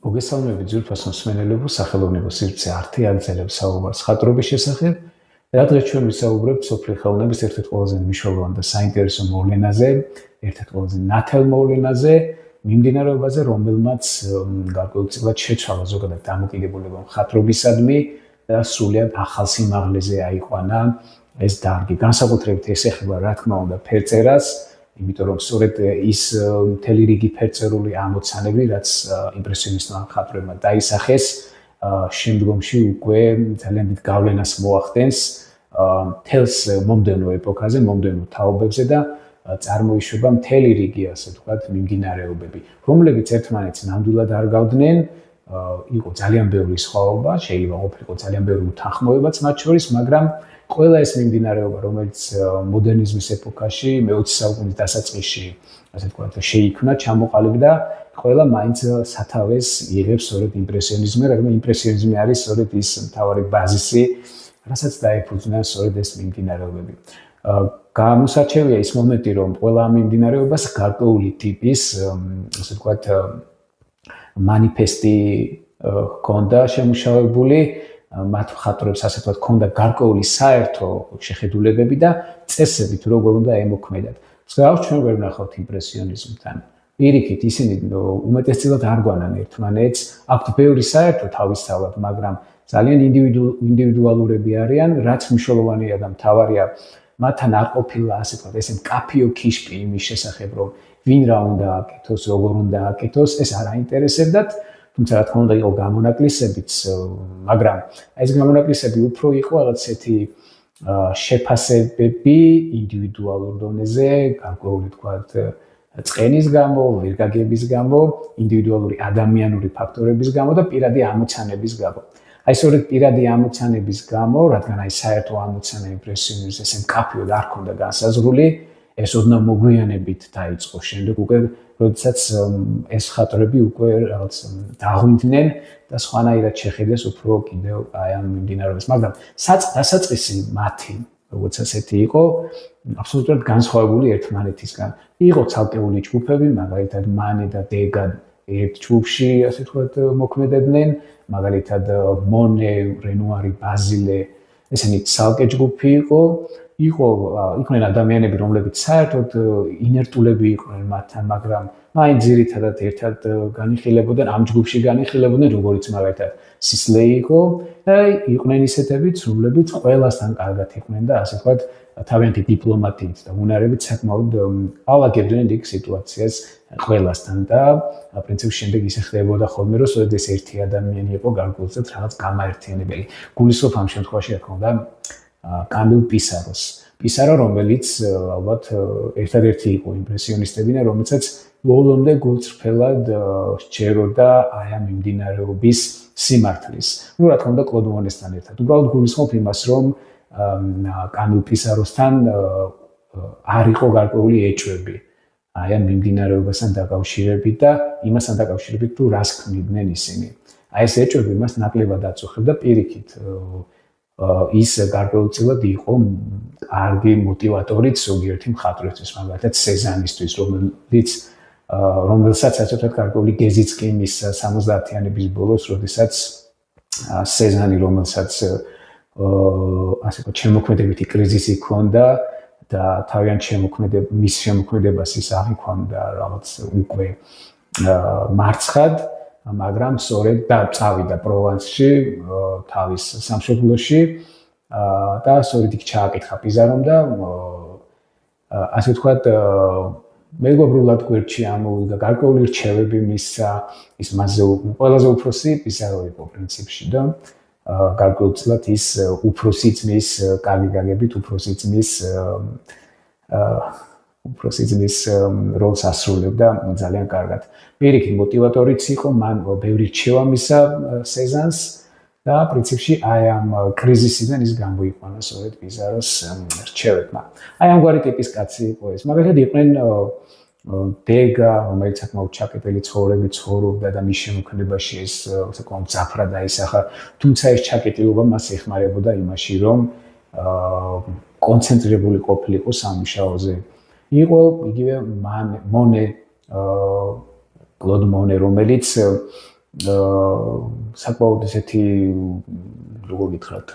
მოგესალმებით ძვირფას მსმენელებო, სახელოვნებო სივრცე ართი აგრძელებს საუბარს ხატრობის შესახებ. და დღეს ჩვენ ვისაუბრებთ სოფლის ხელოვნების ერთ-ერთ ყველაზე მნიშვნელოვან და საინტერესო მოვლენაზე, ერთ-ერთ ყველაზე ნათელ მოვლენაზე, მიმდინარეობაზე, რომელმაც გარკვეულწილად შეცვალა ზოგადად დამოკიდებულება მხატვრობისადმი და სრულიად ახალ სიმაღლეზე აიყვანა ეს დარგი. განსაკუთრებით ეს ეხება, რა თქმა უნდა, ფერწერას, იმიტომ რომ სწორედ ის მთელი რიგი ფერწერული ამოცანები, რაც იმპრესიონისტმა მხატვრებმა დაისახეს, შემდგომში უკვე ძალიან დიდ გავლენას მოახდენს მთელს მომდევნო ეპოქაზე, მომდევნო თაობებზე და წარმოიშვება მთელი რიგი, ასე ვთქვათ, მიმდინარეობები, რომლებიც ერთმანეთს ნამდვილად არ გავდნენ. იყო ძალიან ბევრი სხვაობა, შეიძლება ყოფილიყო ძალიან ბევრი უთანხმოებაც მათ შორის, მაგრამ ყველა ეს მიმდინარეობა, რომელიც მოდერნიზმის ეპოქაში, მე-20 საუკუნის დასაწყისში, ასე ვთქვათ, შეიქმნა, ჩამოყალიბდა, ყველა მაინც სათავეს იღებს სწორედ იმპრესიონიზმზე, რადგან იმპრესიონიზმი არის სწორედ ის მთავარი ბაზისი, რასაც დაეფუძნა სწორედ ეს მიმდინარეობები. გამოსარჩევია ის მომენტი, რომ ყველა ამ მიმდინარეობას გარკვეული ტიპის, ასე ვთქვათ, მანიფესტი ჰქონდა შემუშავებული, მათ მხატვრებს ასე ვთქვათ, ჰქონდა გარკვეული საერთო შეხედულებები და წესები, თუ როგორ უნდა ემოქმედათ. მსგავს ჩვენ ვერ ვნახავთ იმპრესიონიზმთან. პირიქით, ისინი უმეტესწილად არ გვანან ერთმანეთს, აქვთ ბევრი საერთო თავისთავად, მაგრამ ძალიან ინდივიდუალურები არიან, რაც მნიშვნელოვანია და მთავარია, მათთან არ ყოფილა, ასე ვთქვათ, ესე მკაფიო ქიშკი იმის შესახებ, რომ ვინ რა უნდა აკეთოს, როგორ უნდა აკეთოს, ეს არ აინტერესებდათ. თუმცა რა თქმა უნდა იყო გამონაკლისებიც, მაგრამ ეს გამონაკლისები უფრო იყო რაღაც ესეთი შეფასებები ინდივიდუალურ დონეზე, გარკვეული თქვათ წყენის გამო, ვირგაგების გამო, ინდივიდუალური ადამიანური ფაქტორების გამო და პირადი ამოცანების გამო. აი სწორედ პირადი ამოცანების გამო, რადგან აი საერთო ამოცანა იმპრესიონიზმის ესე მკაფიოდ არ ჰქონდა განსაზღვრული, ეს ოდნავ მოგვიანებით დაიწყო. შემდეგ უკვე როდესაც ეს მხატვრები უკვე რაღაც დაღვინდნენ და სხვანაირად შეხედეს უფრო კიდევ აი ამ მიმდინარეობას, მაგრამ დასაწყისი მათი, როგორც ასეთი იყო, აბსოლუტურად განსხვავებული ერთმანეთისგან. იყო ცალკეული ჯგუფები, მაგალითად მანე და დეგა ერთ ჯგუფში, ასე ვთქვათ, მოქმედებდნენ, მაგალითად მონე, რენუარი, ბაზილე, ესენი ცალკე ჯგუფი იყო. იყვნენ ადამიანები, რომლებიც საერთოდ ინერტულები იყვნენ მათთან, მაგრამ მაინც ძირითადად ერთად განიხილებოდნენ, ამ ჯგუფში განიხილებოდნენ, როგორც მაგალითად სისლეი იყო და იყვნენ ისეთებიც, რომლებიც ყველასთან კარგად იყვნენ და ასე ვთქვათ, თავიანთი დიპლომატიით და უნარებით საკმაოდ ალაგებდნენ იქ სიტუაციას ყველასთან და პრინციპში შემდეგ ისე ხდებოდა ხოლმე, რომ სწორედ ეს ერთი ადამიანი იყო გარკვეულწილად რაღაც გამაერთიანებელი. გულისხმობ ამ შემთხვევაში რა თქმა უნდა კამილ პისაროს. პისარო, რომელიც ალბათ ერთადერთი იყო იმპრესიონისტებიდან, რომელსაც ბოლომდე გულწრფელად სჯეროდა აი ამ მიმდინარეობის სიმართლის. ნუ რა თქმა უნდა კლოდ მონესთან ერთად. უბრალოდ გულისხმობ იმას, რომ კამილ პისაროსთან არ იყო გარკვეული ეჭვები აი ამ მიმდინარეობასთან დაკავშირებით და იმასთან დაკავშირებით, თუ რას ქმნიდნენ ისინი. აი ეს ეჭვები მას ნაკლებად აწუხებდა პირიქით. ის გარკვეულწილად იყო კარგი მოტივატორიც ზოგიერთი მხატვრისთვის, მაგალითად სეზანისთვის, რომელსაც ასე ვთქვათ, გარკვეული გეზიც კი მისცა 70-იანების ბოლოს, როდესაც სეზანი, რომელსაც ასე ვთქვათ, შემოქმედებითი კრიზისი ჰქონდა და თავიანთ მის შემოქმედებას ის აღიქვამდა რაღაც უკვე მარცხად, მაგრამ სწორედ და წავიდა პროვანსში თავის სამშობლოში და სწორედ იქ ჩააკითხა პიზარომ და ასე ვთქვათ მეგობრულად გვერდში ამოვიდა გარკვეული რჩევები მისცა ის მასზე ყველაზე უფროსი პიზარო იყო პრინციპში და გარკვეულწილად ის უფროსი ძმის კარგი გაგებით უფროსი ძმის როლს ასრულებდა ძალიან კარგად. პირიქით მოტივატორიც იყო, მან ბევრი რჩევა მისცა სეზანს და პრინციპში აი ამ კრიზისიდან ის გამოიყვანა სწორედ პიზაროს რჩევებმა. აი ამგვარი ტიპის კაცი იყო ეს. მაგალითად იყვნენ დეგა, რომელიც საკმაოდ ჩაკეტილი ცხოვრებით ცხოვრობდა და მის შემოქმედებაში ეს საკმაოდ ძაფრად აისახა, თუმცა ეს ჩაკეტილობა მას ეხმარებოდა იმაში, რომ კონცენტრირებული ყოფილიყო სამუშაოზე. იყო იგივე მონე კლოდ მონე, რომელიც საკმაოდ ესეთი როგორ გითხრათ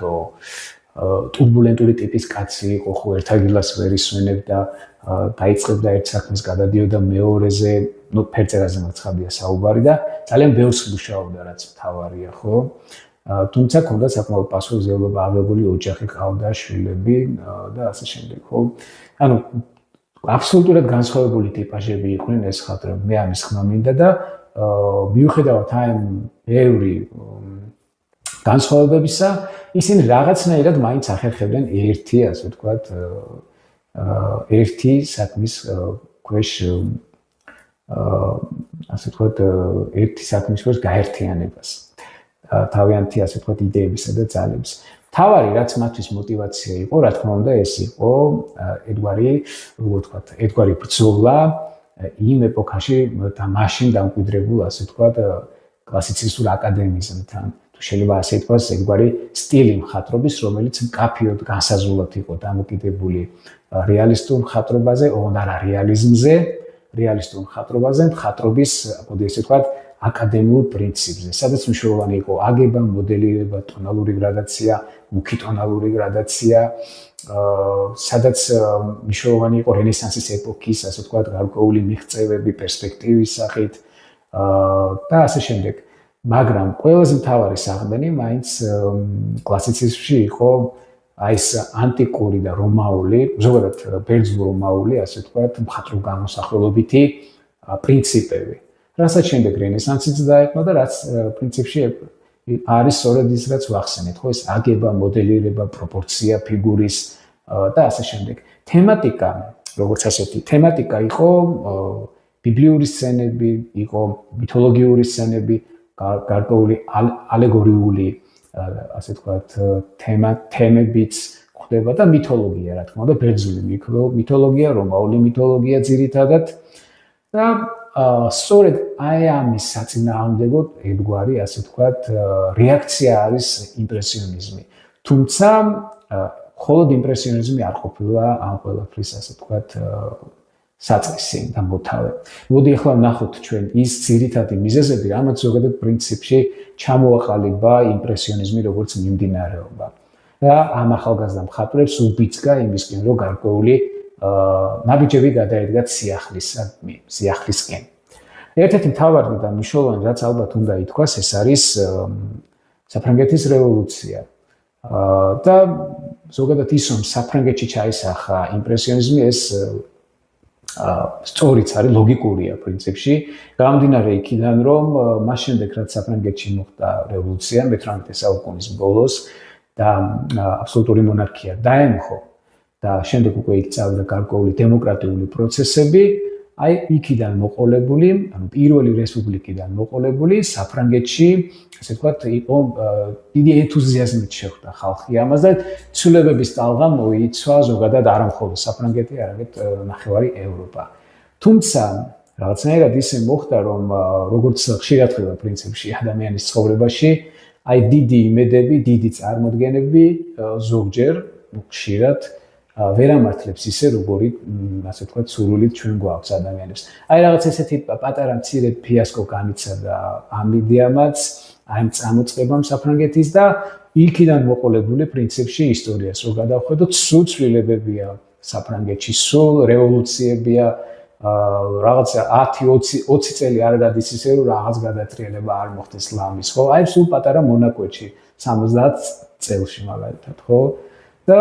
ტურბულენტური ტიპის კაცი იყო, ხო ერთაგილას ვერ ისვენებდა, დაიწყებდა ერთ საქმეს, გადადიოდა მეორეზე, ფერწერაზე მაცხადია საუბარი და ძალიან ბევრს მუშაობდა, რაც მთავარია, ხო? თუმცა ჰქონდა საკმაოდ პასუხისმგებლობა, აღებული ოჯახი, ჰყავდა შვილები და ასე შემდეგ, ხო? ანუ აბსოლუტურად განსხვავებული ტიპაჟები იყვნენ ეს ხატრები. მე ამის ხმა მინდა და მიუხედავად ამ ბევრი განსხვავებებისა, ისინი რაღაცნაირად მაინც ახერხებდნენ ერთი, ასე ვთქვათ, ერთი საქმის ქვეშ ასე ვთქვათ, ერთი საქმის ქვეშ გაერთიანებას. თავიანთი, ასე ვთქვათ, იდეებისა და ძალების. თავარი, რაც მათთვის мотиваცია იყო, რა თქმა უნდა, ეს იყო ერთგვარი ბრძოლა იმ ეპოქაში და მაშინ დამკვიდრებულ, ასე ვთქვათ, კლასიცისტურ აკადემიზმთან. შეიძლება ასე ითქვას, ერთგვარი სტილი მხატვრობის, რომელიც მკაფიოდ განსაზღვრულად იყო დამოკიდებული რეალისტურ მხატვრობაზე, ოღონდ არა რეალიზმზე, რეალისტურ მხატვრობაზე, მხატვრობის, ესე ვთქვათ, აკადემიურ პრინციპზე, სადაც მნიშვნელოვანი იყო აგება, მოდელირება, ტონალური გრადაცია, მუქი ტონალური გრადაცია, სადაც მნიშვნელოვანი იყო რენესანსის ეპოქის, ასე ვთქვათ, გარკვეული მიღწევები, პერსპექტივის სახით და ასე შემდეგ. მაგრამ ყველაზე მთავარი საყრდენი მაინც კლასიციზმში იყო აი ეს ანტიკური და რომაული, ზოგადად ბერძნულ რომაული, ასე ვთქვათ, მხატვრულ გამოსახველობითი პრინციპები. რასაც შემდეგ რენესანსიც დაეყო და რაც პრინციპში არის სწორედ ის, რაც ვახსენეთ, ხო, ეს აგება, მოდელირება, პროპორცია ფიგურის და ასე შემდეგ. თემატიკა, როგორც ასეთი, თემატიკა იყო ბიბლიური სცენები, იყო მითოლოგიური სცენები, გარკვეული ალეგორიული, ასე ვთქვათ, თემებიც ხდება და მითოლოგია, რა თქმა უნდა, ბერძნული მითოლოგია, რომაული მითოლოგია ძირითადად და სწორედ აი ამის საწინააღმდეგოდ ერთგვარი, ასე ვთქვათ, რეაქცია არის იმპრესიონიზმი. თუმცა მხოლოდ იმპრესიონიზმი არ ყოფილა ამ ყველაფრის, ასე ვთქვათ, საწყისი და მოთავე. მოდი ახლა ვნახოთ ჩვენ ის ძირითადი მიზეზები, რამაც ზოგადად პრინციპში ჩამოაყალიბა იმპრესიონიზმი როგორც მიმდინარეობა. და ამ ახალგაზრდა მხატვრებს უბიძგა იმისკენ, რომ გარკვეული ნაბიჯები გადაედგათ სიახლისკენ. ერთ-ერთი მთავარი და მნიშვნელოვანი, რაც ალბათ უნდა ითქვას, ეს არის საფრანგეთის რევოლუცია. და ზოგადად ის, რომ საფრანგეთში ჩაისახა იმპრესიონიზმი, ეს სწორიც არის, ლოგიკურია პრინციპში. გამომდინარე იქიდან, რომ მას შემდეგ, რაც საფრანგეთში მოხდა რევოლუცია 18 საუკუნის ბოლოს და აბსოლუტური მონარქია დაემხო და შემდეგ უკვე იქ წავიდა გარკვეული დემოკრატიული პროცესები, აი იქიდან მოყოლებული, ანუ პირველი რესპუბლიკიდან მოყოლებული საფრანგეთში, ასე ვთქვათ, იყო დიდი ენთუზიაზმით შეხვდა ხალხი ამას და ცვლილებების ტალღა მოიცვა ზოგადად არა მხოლოდ საფრანგეთი, არამედ ნახევარი ევროპა. თუმცა რაღაცნაირად ისე მოხდა, რომ როგორც ხშირად ხდება პრინციპში ადამიანის ცხოვრებაში, აი დიდი იმედები, დიდი წარმოდგენები ზოგჯერ ხშირად ვერ ამართლებს ისე, როგორი, ასე ვთქვათ, სურვილით ჩვენ გვაქვს ადამიანებს. აი რაღაც ესეთი პატარა მცირე ფიასკო განიცადა ამ იდეამაც, აი წამოწყებამ საფრანგეთის და იქიდან მოყოლებული პრინციპში ისტორიას რო გადავხედოთ, სულ ცვლილებებია საფრანგეთში, სულ რევოლუციებია, რაღაცა 10-20 წელი არ გადის ისე, რომ რაღაც გადატრიალება არ მოხდეს ლამის, ხო? აი სულ პატარა მონაკოში 70 წელში მაგალითად, ხო? და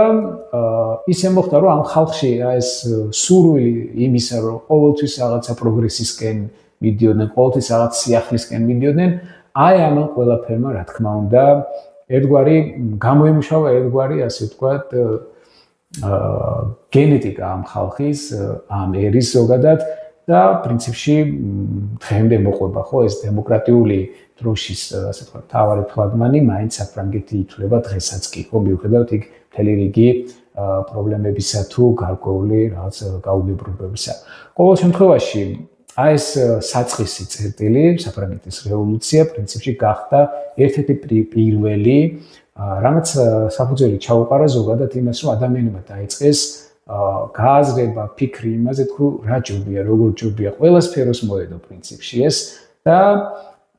ისე მოხდა, რომ ამ ხალხში ეს სურვილი იმისა, რომ ყოველთვის რაღაცა პროგრესისკენ მიდიოდნენ, ყოველთვის რაღაც სიახლისკენ მიდიოდნენ, აი ამ ყველაფერმა, რა თქმა უნდა, ერთგვარი გამოიმუშავა ერთგვარი, ასე ვთქვათ, გენეტიკა ამ ხალხის, ამ ერის ზოგადად და პრინციპში დღემდე მოყვება, ხო, ეს დემოკრატიული დროშის, ასე ვთქვათ, მთავარი ფლაგმანი მაინც საფრანგეთი ითვლება დღესაც კი, ხო, მიუხედავად იქ მთელი რიგი პრობლემებისა თუ გარკვეული რაღაც გაუგებრობებისა. ყოველ შემთხვევაში, აი ეს საწყისი წერტილი, საფრანგეთის რევოლუცია პრინციპში გახდა ერთ-ერთი პირველი, რამაც საფუძველი ჩაუყარა ზოგადად იმას, რომ ადამიანებმა დაიწყეს გააზრება, ფიქრი იმაზე, თუ რა ჯობია, როგორ ჯობია, ყველა სფეროს მოედო პრინციპში ეს და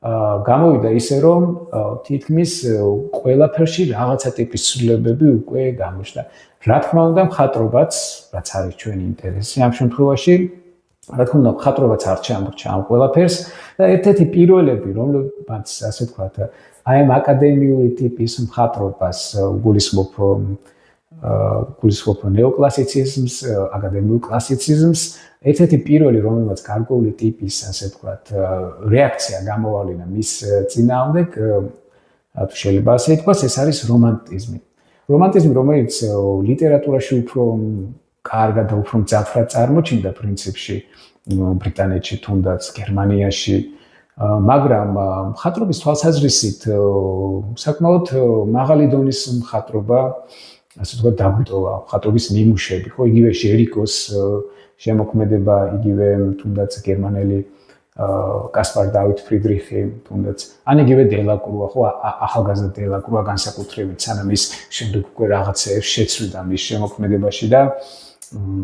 გამოვიდა ისე რომ თითქმის ყველაფერში რაღაცა ტიპის ცვლილებები უკვე გამოჩნდა. რა თქმა უნდა, მხატვრობაც, რაც არის ჩვენი ინტერესი ამ შემთხვევაში, რა თქმა უნდა, მხატვრობაც არ ჩამორჩა ამ ყველაფერს და ერთ-ერთი პირველები, რომლებიც ასე ვთქვათ, აი ამ აკადემიური ტიპის მხატვრობას გულისხმობ ნეოკლასიციზმს, აკადემიურ კლასიციზმს, ერთ-ერთი პირველი, რომელმაც გარკვეული ტიპის, ასე ვთქვათ, რეაქცია გამოვავლინა მის წინააღმდეგ, თუ შეიძლება ასე ითქვას, ეს არის რომანტიზმი. რომანტიზმი, რომელიც ლიტერატურაში უფრო კარგად და უფრო მძაფრად წარმოჩინდა პრინციპში ბრიტანეთში, თუნდაც გერმანიაში, მაგრამ მხატვრობის თვალსაზრისით საკმაოდ მაღალი დონის მხატვრობა, ასე ვთქვათ, დაგვიტოვა მხატვრობის ნიმუშები, ხო, იგივე ჟერიკოს შემოქმედება, იგივე თუნდაც გერმანელი კასპარ დავით ფრიდრიხი, თუნდაც ან იგივე დელაკრუა, ხო, ახალგაზრდა დელაკრუა განსაკუთრებით, სანამ ის შემდეგ უკვე რაღაცეებს შეცვლიდა მის შემოქმედებაში და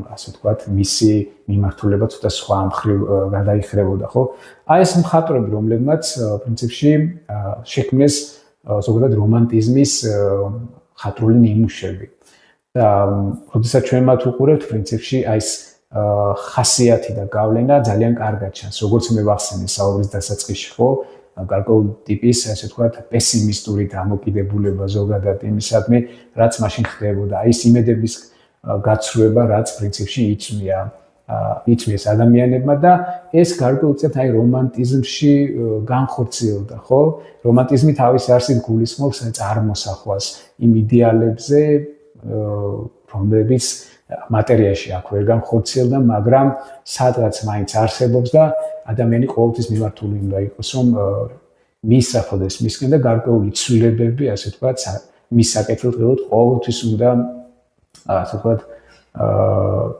ასე ვთქვათ, მისი მიმართულება ცოტა სხვა მხრივ გადაიხრებოდა, ხო? აი ეს მხატვრები, რომლებმაც პრინციპში შექმნეს ზოგადად რომანტიზმის მხატვრული ნიმუშები. და როდესაც ჩვენ მათ უყურებთ, პრინციპში აი ეს ხასიათი და გავლენა ძალიან კარგად ჩანს, როგორც მე ვახსენე საუბრის დასაწყისში, ხო? გარკვეული ტიპის, ასე ვთქვათ, პესიმისტური დამოკიდებულება ზოგადად იმისადმი, რაც მაშინ ხდებოდა. აი ეს იმედების გაცვლება, რაც პრინციპში იწვიეს ადამიანებმა და ეს გარკვეულწილად აი რომანტიზმში განხორციელდა, ხო? რომანტიზმი თავის არსით გულისხმობს წარმოსახვას იმ იდეალებზე, რომლებიც მატერიაში აქ ვერ განხორციელდა, მაგრამ სადღაც მაინც არსებობს და ადამიანი ყოველთვის მიმართული უნდა იყოს, რომ მიისწრაფოდეს მისკენ და გარკვეული ცვლილებები, ასე ვთქვათ, მის საკეთილდღეოდ ყოველთვის უნდა ასე ვთქვათ,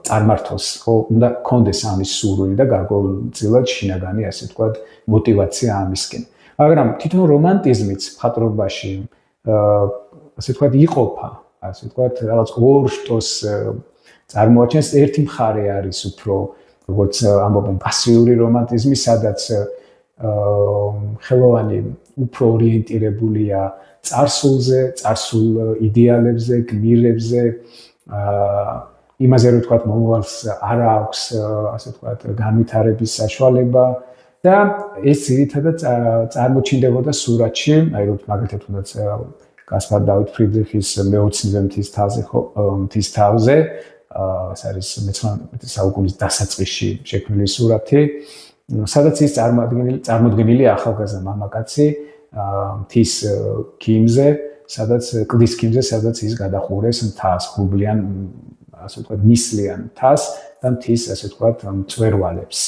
წარმართოს, ხო, უნდა კონდეს ამის სურვილი და გარკვეულწილად შინაგანი, ასე ვთქვათ, мотиваცია ამისკენ. მაგრამ თვითონ რომანტიზმიც მხატვრობაში, ასე ვთქვათ, იყოფა, ასე ვთქვათ, რაღაც ორ შტოს წარმოაჩენს. ერთი მხარე არის უფრო, როგორც ამბობენ, პასიური რომანტიზმი, სადაც ხელოვანი უფრო ორიენტირებულია წარსულზე, წარსულ იდეალებზე, გმირებზე, იმაზე რომ ვთქვათ, მომავალს არ აქვს, ასე ვთქვათ, განვითარების საშუალება და ეს ძირითადად წარმოჩინდებოდა სურათში, აი რომ მაგალითად თუნდაც კასპარ დავით ფრიდრიხის მეოცნებე მთის თავზე, ეს არის 19 საუკუნის დასაწყისში შექმნილი სურათი, სადაც ის წარმოდგენილია ახალგაზრდა მამაკაცი მთის ქიმზე, კლდის ქიმზე, სადაც ის გადახურეს მთას, ღრუბლიან, ასე ვთქვათ, ნისლიან მთას და მთის, ასე ვთქვათ, მწვერვალებს.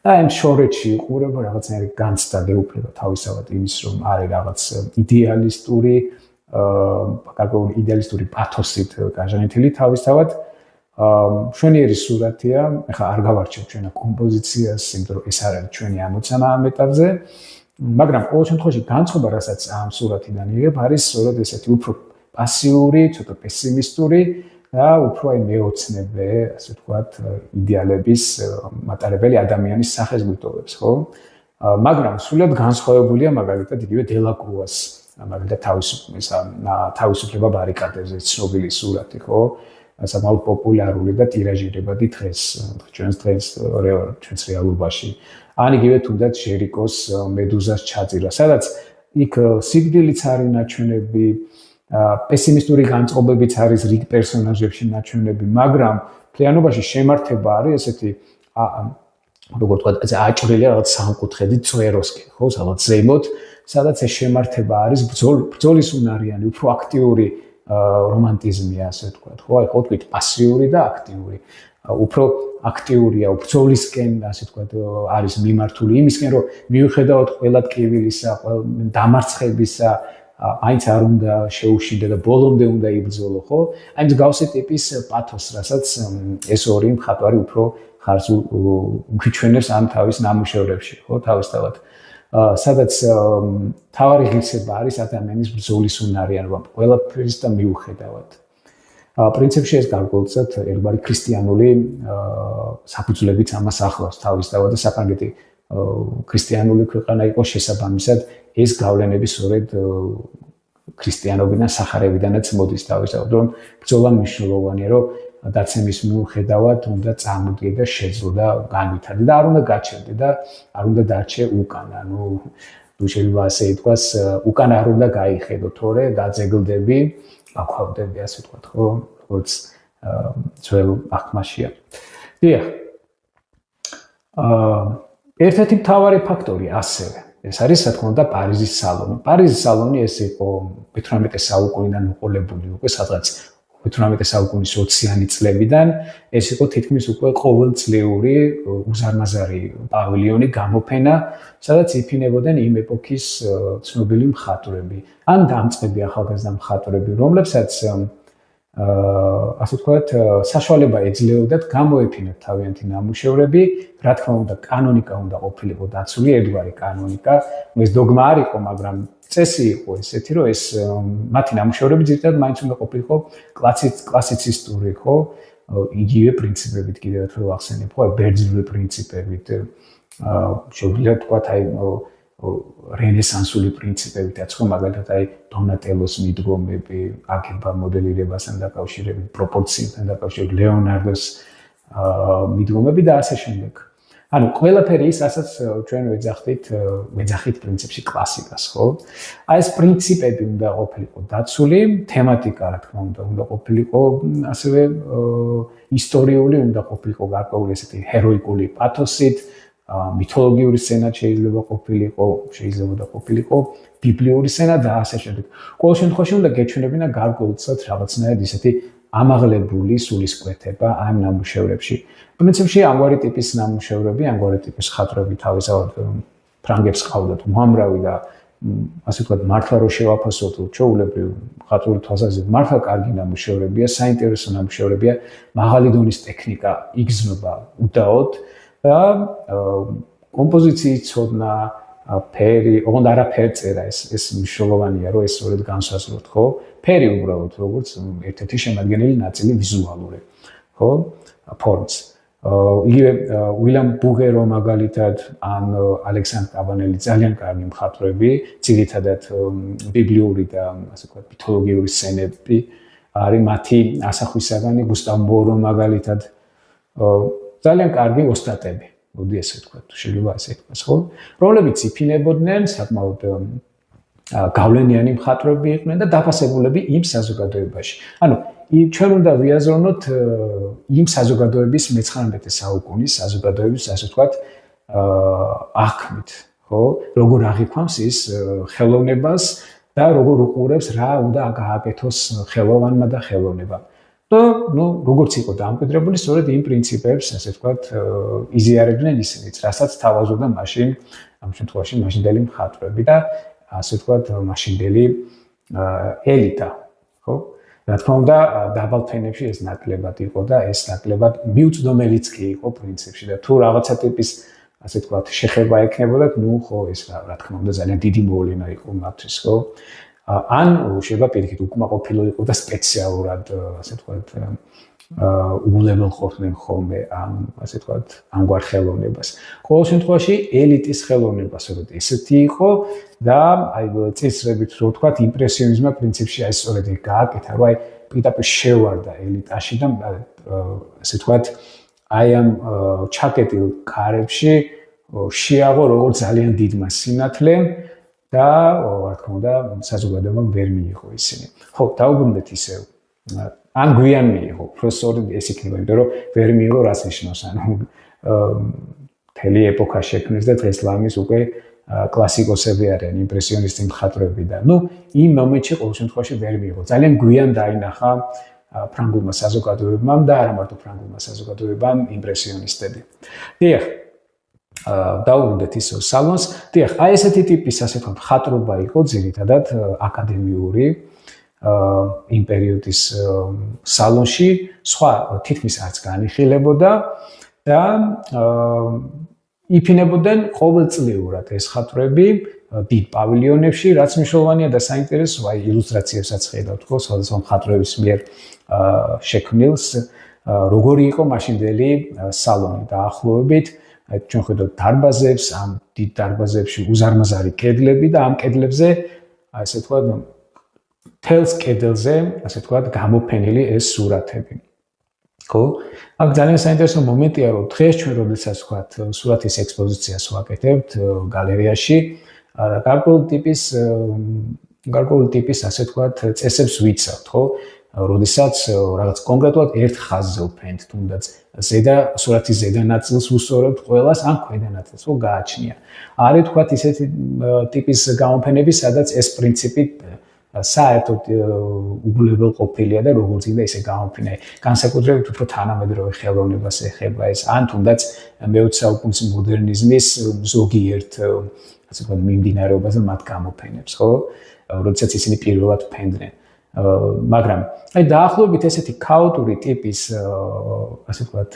და ამ შორეთში იყურება რაღაცნაირი განცდა გეუფლება თავისთავად იმის, რომ არის რაღაც იდეალისტური, გარკვეული იდეალისტური პათოსით გაჟანითილი თავისთავად. მშვენიერი სურათია, ეხლა არ გავარჩევ ჩვენა კომპოზიციას, იმიტომ რომ ეს არ არის ჩვენი ამოცანა ამ ეტაპზე, მაგრამ ყოველ შემთხვევაში განწყობა, რასაც ამ სურათიდან იღებ, არის სწორედ ესეთი უფრო პასიური, ცოტა პესიმისტური და უფრო აი მეოცნებე, ასე ვთქვათ, იდეალების მატარებელი ადამიანის სახესგვიტოვებს, ხო? მაგრამ სულად განსხვავებულია მაგალითად იგივე დელაკრუას, მაგალითად თავისუფლება ბარიკადებზე ცნობილი სურათი, ხო? საკმაოდ პოპულარული და ტირაჟირებადი დღეს ჩვენს რეალობაში. ან იგივე თუნდაც ჟერიკოს მედუზას ჩაძირვა, სადაც იქ სიკვდილიც არის ნაჩვენები, პესიმისტური განწყობებიც არის რიგ პერსონაჟებში ნაჩვენები, მაგრამ მთლიანობაში შემართება არის ესეთი, როგორ ვთქვათ, აჭრილი რაღაც სამკუთხედი წვეროსკენ, ხო, სადაც ზემოთ, სადაც ეს შემართება არის ბრძოლის უნარიანი, უფრო აქტიური რომანტიზმია, ასე ვთქვათ, ხო, აი ხოთქვით პასიური და აქტიური. უფრო აქტიურია, ბრძოლისკენ, ასე ვთქვათ, არის მიმართული იმისკენ, რომ მიუხედავად ყველა ტკივილისა, დამარცხებისა, აინც არ უნდა შეუშინდა და ბოლომდე უნდა იბრძოლო, ხო? აი მსგავსი ტიპის პათოს, რასაც ეს ორი მხატვარი უფრო ხარს უჩვენებს ამ თავის ნამუშევრებში, ხო, თავისთავად. სადაც თავარი ღირსება არის ადამიანის ბრძოლის უნარიანობა, ყველაფრის და მიუხედავად. პრინციპში ეს გარკვეულწილად ერთგვარი ქრისტიანული საფუძვლებიც ამას ახლავს თავისთავად და საფრანგეთი ქრისტიანული ქვეყანა იყო, შესაბამისად ეს გავლენები სწორედ ქრისტიანობიდან სახარებიდანაც მოდის თავისთავად, რომ ბრძოლა მნიშვნელოვანია, რომ დაცემის მიუხედავად უნდა წამოდგე და შეძლო და განვითარდე და არ უნდა გაჩერდე და არ უნდა დარჩე უკან. ანუ თუ შეიძლება ასე ითქვას, უკან არ უნდა გაიხედო, თორე დაძეგლდები, აქვავდები, ასე ვთქვათ, ხო, როგორც ძველ აღთქმაშია. დიახ. ერთ-ერთი მთავარი ფაქტორი ასევე ეს არის, რა თქმა უნდა, პარიზის სალონი. პარიზის სალონი ეს იყო 18 საუკუნიდან მოყოლებული უკვე სადღაც 18 საუკუნის 20-იანი წლებიდან, ეს იყო თითქმის უკვე ყოველწლიური უზარმაზარი პავილიონი, გამოფენა, სადაც იფინებოდნენ იმ ეპოქის ცნობილი მხატვრები, ან დამწყები ახალგაზრდა მხატვრები, რომლებსაც ასე ვთქვათ, საშუალება ეძლეოდათ გამოეფინათ თავიანთი ნამუშევრები, რა თქმა უნდა, კანონიკა უნდა ყოფილიყო დაცული, ერთგვარი კანონიკა, ეს დოგმა არ იყო, მაგრამ წესი იყო ესეთი, რომ ეს მათი ნამუშევრები ძირითადად მაინც უნდა ყოფილიყო კლასიცისტური, ხო, იგივე პრინციპებით, კიდევ ერთხელ ვახსენებ, ხო, ბერძნული პრინციპებით, შეგვიძლია ვთქვათ, აი რენესანსული პრინციპებითაც, ხო, მაგალითად, აი დონატელოს მიდგომები, აგება მოდელირებასთან დაკავშირებით, პროპორციებთან დაკავშირებით, ლეონარდოს მიდგომები და ასე შემდეგ. ანუ ყველაფერი ის, რასაც ჩვენ ვეძახით პრინციპში კლასიკას, ხო? აი ეს პრინციპები უნდა ყოფილიყო დაცული, თემატიკა, რა თქმა უნდა ყოფილიყო ასევე ისტორიული, უნდა ყოფილიყო გარკვეული ესეთი ჰეროიკული პათოსით, მითოლოგიური სცენაც შეიძლება ყოფილიყო, ბიბლიური სცენა და ასე შემდეგ. ყოველ შემთხვევაში უნდა გეჩვენებინა გარკვეულწილად რაღაცნაირად ისეთი ამაღლებული სულისკვეთება ამ ნამუშევრებში. პრინციპში ამგვარი ტიპის ნამუშევრები, ამგვარი ტიპის მხატვრები თავისთავად ფრანგებს ყავდათ უამრავი და ასე ვთქვათ, მართლა რო შევაფასოთ, ჩვეულებრივ მხატვრული თვალსაზრისით, მართლა კარგი ნამუშევრებია, საინტერესო ნამუშევრებია, მაღალი დონის ტექნიკა იგრძნობა უდაოდ და კომპოზიციის ცოდნა, ფერი, ოღონდ არა ფერწერა, ეს მნიშვნელოვანია, რომ ეს სწორედ განსაზღვროთ, ხო? ფერი უბრალოდ როგორც ერთ-ერთი შემადგენელი ნაწილი ვიზუალური, ხო? ფორმის. იგივე უილიამ ბუღერო მაგალითად ან ალექსანდრ კაბანელი ძალიან კარგი მხატვრები, ძირითადად ბიბლიური და ასე ვთქვათ, მითოლოგიური სცენები არის მათი ასახვისაგანი, გუსტავ მორო მაგალითად ძალიან კარგი ოსტატები. მოდი ესე ვთქვათ, შეიძლება ასე ითქვას, ხო? რომლებიც იფინებოდნენ საკმაოდ გავლენიანი მხატვრები იყვნენ და დაფასებულები იმ საზოგადოებაში. ანუ ჩვენ უნდა ვიაზროვნოთ იმ საზოგადოების 19 საუკუნის საზოგადოების, ასე ვთქვათ, აღქმით, ხო? როგორ აღიქვამს ის ხელოვნებას და როგორ უყურებს რა უნდა გააკეთოს ხელოვანმა და ხელოვნებამ. და როგორც იყო დამკვიდრებული, სწორედ იმ პრინციპებს, ასე ვთქვათ, იზიარებდნენ ისინიც, რასაც თავაზობდა მაშინ, ამ შემთხვევაში მაშინდელი მხატვრები და ასე ვთქვათ, მაშინდელი ელიტა, ხო? რა თქმა უნდა, დაბალ ფენებში ეს ნაკლებად იყო და ეს ნაკლებად მიუწვდომელიც კი იყო პრინციპში და თუ რაღაცა ტიპის, ასე ვთქვათ, შეხება ექნებოდათ, ხო, ეს რა თქმა უნდა, ძალიან დიდი მოვლენა იყო მათთვის, ხო? ან შეიძლება პირიქით უკმაყოფილო იყო და სპეციალურად, ასე ვთქვათ, უგულებელყოფდნენ ხოლმე ამ, ასე ვთქვათ, ამგვარ ხელოვნებას. ყოველ შემთხვევაში ელიტის ხელოვნება სწორედ ესეთი იყო და აი წესრებით რო ვთქვათ, იმპრესიონიზმმა პრინციპში აი სწორედ გააკეთა, რომ აი პირდაპირ შევარდა ელიტაში და ასე ვთქვათ, აი ამ ჩაკეტილ კარებში შეაღო როგორც ძალიან დიდმა სინათლემ და რა თქმა უნდა საზოგადოებამ ვერ მიიღო ისინი. ხო, დაუბრუნდეთ ისევ. ან გვიან მიიღო, სწორედ ეს იქნება, იმიტომ რომ ვერ მიიღო რას ნიშნავს, ანუ მთელი ეპოქა შექმნეს და დღეს ლამის უკვე კლასიკოსები არიან, იმპრესიონისტი მხატვრები და იმ მომენტში ყოველ შემთხვევაში ვერ მიიღო. ძალიან გვიან დაინახა ფრანგულმა საზოგადოებამ და არა მარტო ფრანგულმა საზოგადოებამ იმპრესიონისტები. დიახ. დაუბრუნდეთ ისევ სალონს. დიახ, აი ესეთი ტიპის, ასე ვთქვათ, მხატვრობა იყო ძირითადად აკადემიური იმ პერიოდის სალონში, სხვა თითქმის არც განიხილებოდა და იფინებოდნენ ყოველწლიურად ეს მხატვრები დიდ პავილიონებში, რაც მნიშვნელოვანია და საინტერესოა, აი ილუსტრაციებსაც ხედავთ, ხო, სხვადასხვა მხატვრების მიერ შექმნილს, როგორი იყო მაშინდელი სალონი დაახლოებით. ჩვენ ხედავთ დარბაზებს, ამ დიდ დარბაზებში უზარმაზარი კედლები და ამ კედლებზე ასე ვთქვათ თელს კედელზე ასე ვთქვათ გამოფენილი ეს სურათები. ხო? აქ ძალიან საინტერესო მომენტია, რომ დღეს ჩვენ როდესაც ვთქვათ სურათის ექსპოზიციას ვაკეთებთ გალერეაში, გარკვეული ტიპის ასე ვთქვათ წესებს ვიცავთ, ხო? როდესაც რაღაც კონკრეტულად ერთ ხაზზე ვფენთ, თუნდაც სურათის ზედა ნაწილს უსწორებთ ყველას, ან ქვედა ნაწილს ხო გააჩნია. არის ვთქვათ ისეთი ტიპის გამოფენები, სადაც ეს პრინციპი საერთოდ უგულებელყოფილია და როგორც იქნება ისე გამოფენა. განსაკუთრებით უფრო თანამედროვე ხელოვნებას ეხება ეს, ან თუნდაც მე-20 საუკუნის მოდერნიზმის ზოგიერთ ასე ვთქვათ მიმდინარეობაზე მათ გამოფენებს, ხო? როდესაც ისინი პირველად ფენდნენ. მაგრამ აი დაახლოებით ესეთი ქაოტური ტიპის ასე ვთქვათ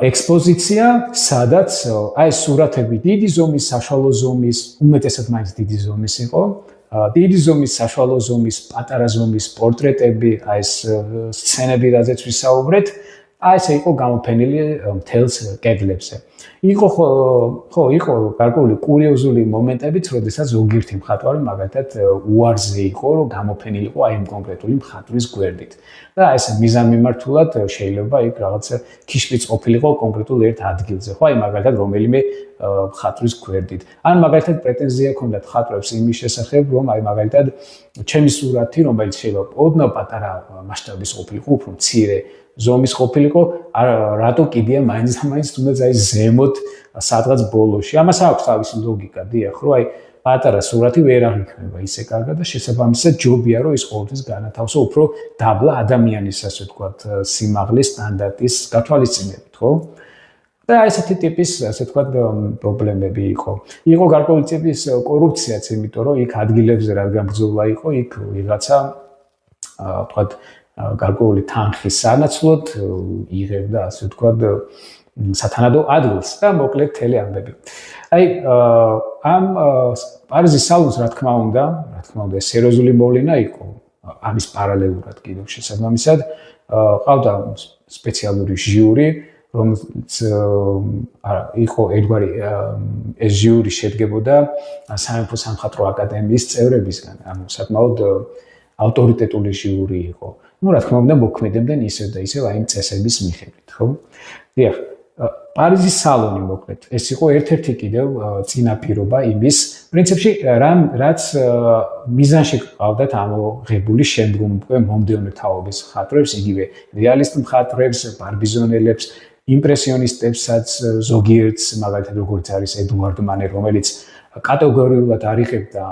ექსპოზიცია, სადაც აი სურათები დიდი ზომის, საშუალო ზომის, უმეტესად მაინც დიდი ზომის იყო. დიდი ზომის, საშუალო ზომის, პატარა ზომის პორტრეტები, აი ეს სცენები, რაზეც ვისაუბრეთ, აი ესე იყო გამოფენილი მთელს კედლებზე. იყო გარკვეული კურიოზული მომენტებიც, როდესაც ზოგიერთი მხატვარი მაგალითად უარზე იყო, რომ გამოფენილიყო აი იმ კონკრეტული მხატვრის გვერდით. და აი ესე მიზანმიმართულად შეიძლება იქ რაღაცა ქიშლიც ყოფილიყო კონკრეტულ ერთ ადგილზე, ხო აი მაგალითად რომელიმე მხატვრის გვერდით. ან მაგალითად პრეტენზია ჰქონდათ მხატვრებს იმის შესახებ, რომ აი მაგალითად ჩემი სურათი, რომელიც შეიძლება ოდნავ პატარა მასშტაბის ყოფილიყო, უფრო მცირე ზომის ყოფილიყო, რატო კიდია მაინც თუნდაც აი ზემოთ სადღაც ბოლოში. ამას აქვს თავისი ლოგიკა, დიახ, რომ აი პატარა სურათი ვერ აღიქმება ისე კარგად და შესაბამისად ჯობია რომ ის ყოველთვის განათავსო უფრო დაბლა ადამიანის ასე ვთქვათ სიმაღლის სტანდარტის გათვალისწინებით, ხო? და ესეთი ტიპის ასე ვთქვათ პრობლემები იყო. იყო გარკვეული ტიპის კორუფციაც, იმიტომ რომ იქ ადგილებზე რადგან ბრძოლა იყო, იქ ვიღაცა ვთქვათ გარკვეული თანხის სანაცვლოდ იღებდა ასე ვთქვათ სათანადო ადგილს და მოკლედ მთელი ამბები. აი ამ პარიზის სალონს რა თქმა უნდა სერიოზული მოვლენა იყო. ამის პარალელურად კიდევ შესაბამისად ყავდა სპეციალური ჟიური, რომელიც იყო ერთგვარი ეს ჟიური შედგებოდა სამეფო სამხატვრო აკადემიის წევრებისგან, ანუ საკმაოდ ავტორიტეტული ჟიური იყო. Ну, რა თქმა უნდა, მოქმედებდნენ ისევ და ისევ აი წესების მიხედვით, ხო? დიახ, პარიზის სალონი მოკლედ. ეს იყო ერთ-ერთი კიდევ წინაპირობა იმის, პრინციპში, რაც მიზანში ყავდათ ამოღებული შემდგომი მომდევნო თაობის მხატვრებს, იგივე რეალისტ მხატვრებს, ბარბიზონელებს, იმპრესიონისტებსაც, ზოგიერთს, მაგალითად როგორც არის ედუარდ მანე, რომელიც კატეგორიულად არიღებდა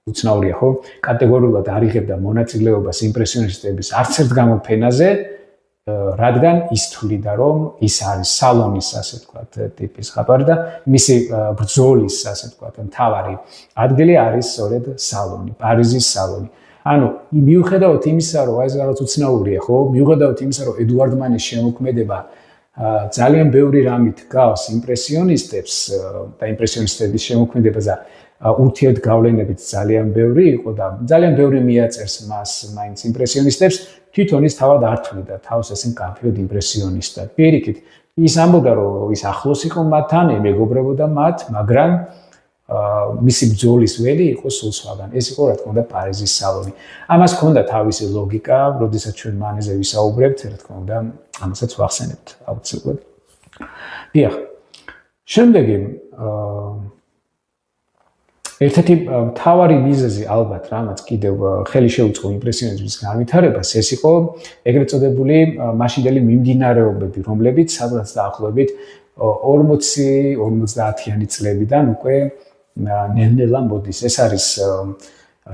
უცნაურია, ხო? კატეგორიულად არიღებდა მონაწილეობას იმპრესიონისტების არც ერთ გამოფენაზე, რადგან ის თვლიდა, რომ ის არის სალონის, ასე ვთქვათ, ტიპის მხატვარი და მისი ბრძოლის, ასე ვთქვათ, მთავარი ადგილი არის სწორედ სალონი, პარიზის სალონი. ანუ მიუხედავად იმისა, რომ აი ეს რაღაც უცნაურია, ხო? მიუხედავად იმისა, რომ ედუარდ მანეს შემოქმედება ძალიან ბევრი რამით გავს იმპრესიონისტებს და იმპრესიონისტების შემოქმედებაზე ურთიერთგავლენებით ძალიან ბევრი იყო და ძალიან ბევრი მიაწერს მას მაინც იმპრესიონისტებს, თვითონ ის თავად არ თვლიდა თავს ესე მკაფიოდ იმპრესიონისტად. პირიქით, ის ამბობდა, რომ ის ახლოს იყო მათთან, მეგობრებოდა მათ, მაგრამ მისი ბრძოლის ველი იყო სულ სხვაგან. ეს იყო რა თქმა უნდა პარიზის სალონი. ამას ჰქონდა თავისი ლოგიკა, როდესაც ჩვენ მანეზე ვისაუბრებთ, რა თქმა უნდა, ამასაც ვახსენებთ აუცილებლად. დიახ. შემდეგი ერთ-ერთი მთავარი მიზეზი ალბათ, რამაც კიდევ ხელი შეუწყო იმპრესიონიზმის განვითარებას, ეს იყო ეგრეთ წოდებული მაშინდელი მიმდინარეობები, რომლებიც სადღაც დაახლოებით 40-50-იანი წლებიდან უკვე ნელ-ნელა მოდის. ეს არის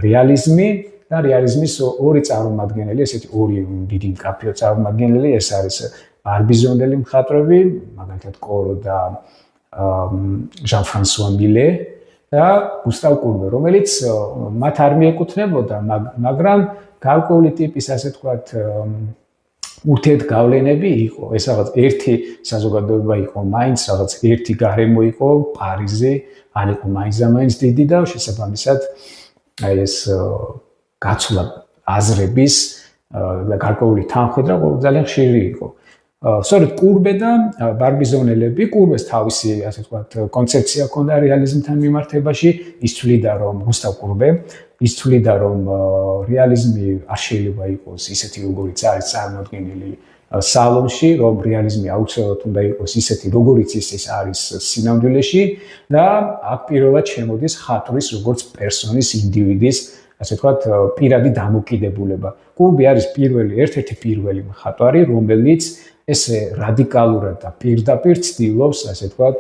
რეალიზმი და რეალიზმის ორი წარმომადგენელი, ესეთი ორი დიდი მკაფიო წარმომადგენელი, ეს არის ბარბიზონელი მხატვრები, მაგალითად კორო და ჟან-ფრანსუა მილე და გუსტავ კურბე, რომელიც მათ არ მიეკუთვნებოდა, მაგრამ გარკვეული ტიპის, ასე ვთქვათ, ურთიერთგავლენები იყო. ეს რაღაც ერთი საზოგადოება იყო, მაინც რაღაც ერთი გარემო იყო, პარიზი, ან იყო მაინც დიდი და შესაბამისად აი ეს გაცვლა აზრების და გარკვეული თანხმედრა ძალიან ხშირი იყო. სწორედ კურბე და ბარბიზონელები, კურბეს თავისი, ასე ვთქვათ, კონცეფცია ჰქონდა რეალიზმთან მიმართებაში, ის თვლიდა, რომ გუსტავ კურბე, ის თვლიდა, რომ რეალიზმი არ შეიძლება იყოს ისეთი, როგორიც არის წარმოდგენილი სალონში, რომ რეალიზმი აუცილებლად უნდა იყოს ისეთი, როგორიც ის არის სინამდვილეში და აქ პირველად შემოდის ხატვის, როგორც პერსონის, ინდივიდის, ასე ვთქვათ, პირადი დამოკიდებულება. კურბე არის ერთ-ერთი პირველი მხატვარი, რომელიც ესე რადიკალურად და პირდაპირ ცდილობს, ასე ვთქვათ,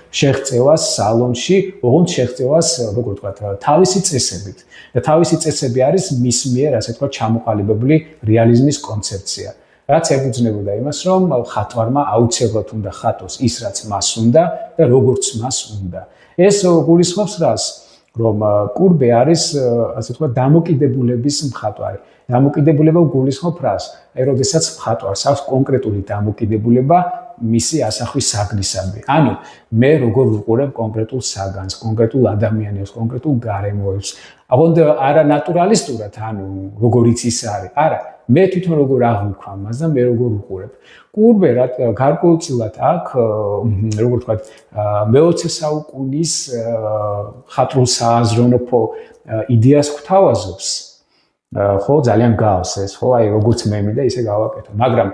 შეღწევას სალონში, ოღონდ შეღწევას, როგორ ვთქვათ, თავისი წესებით. და თავისი წესები არის მის მიერ, ასე ვთქვათ, ჩამოყალიბებული რეალიზმის კონცეფცია. რაც ეფუძნებოდა იმას, რომ ხატვარმა აუცილებლად უნდა ხატოს ის, რაც მას უნდა და როგორც მას უნდა. ეს გულისხმობს რას? რომ კურბე არის, ასე ვთქვათ, დამოკიდებულების მხატვარი. დამოკიდებულება გულისხმობს რას? აი, როდესაც მხატვარს აქვს კონკრეტული დამოკიდებულება მისი ასახვის საგნისადმი. ანუ მე როგორ ვუყურებ კონკრეტულ საგანს, კონკრეტულ ადამიანებს, კონკრეტულ გარემოებს. აღონდ არა ნატურალისტურად, ანუ როგორიც ის არის. არა, მე თვითონ როგორ აღვიქვა მას და მე როგორ ვუყურებ. კურბე გარკვეულწილად აქ, როგორ ვთქვათ, მე-20 საუკუნის ხატრულ სააზროვნო იდეას გვთავაზობს. ხო, ძალიან გავს ეს, ხო, აი როგორც მე და ისე გავაკეთო. მაგრამ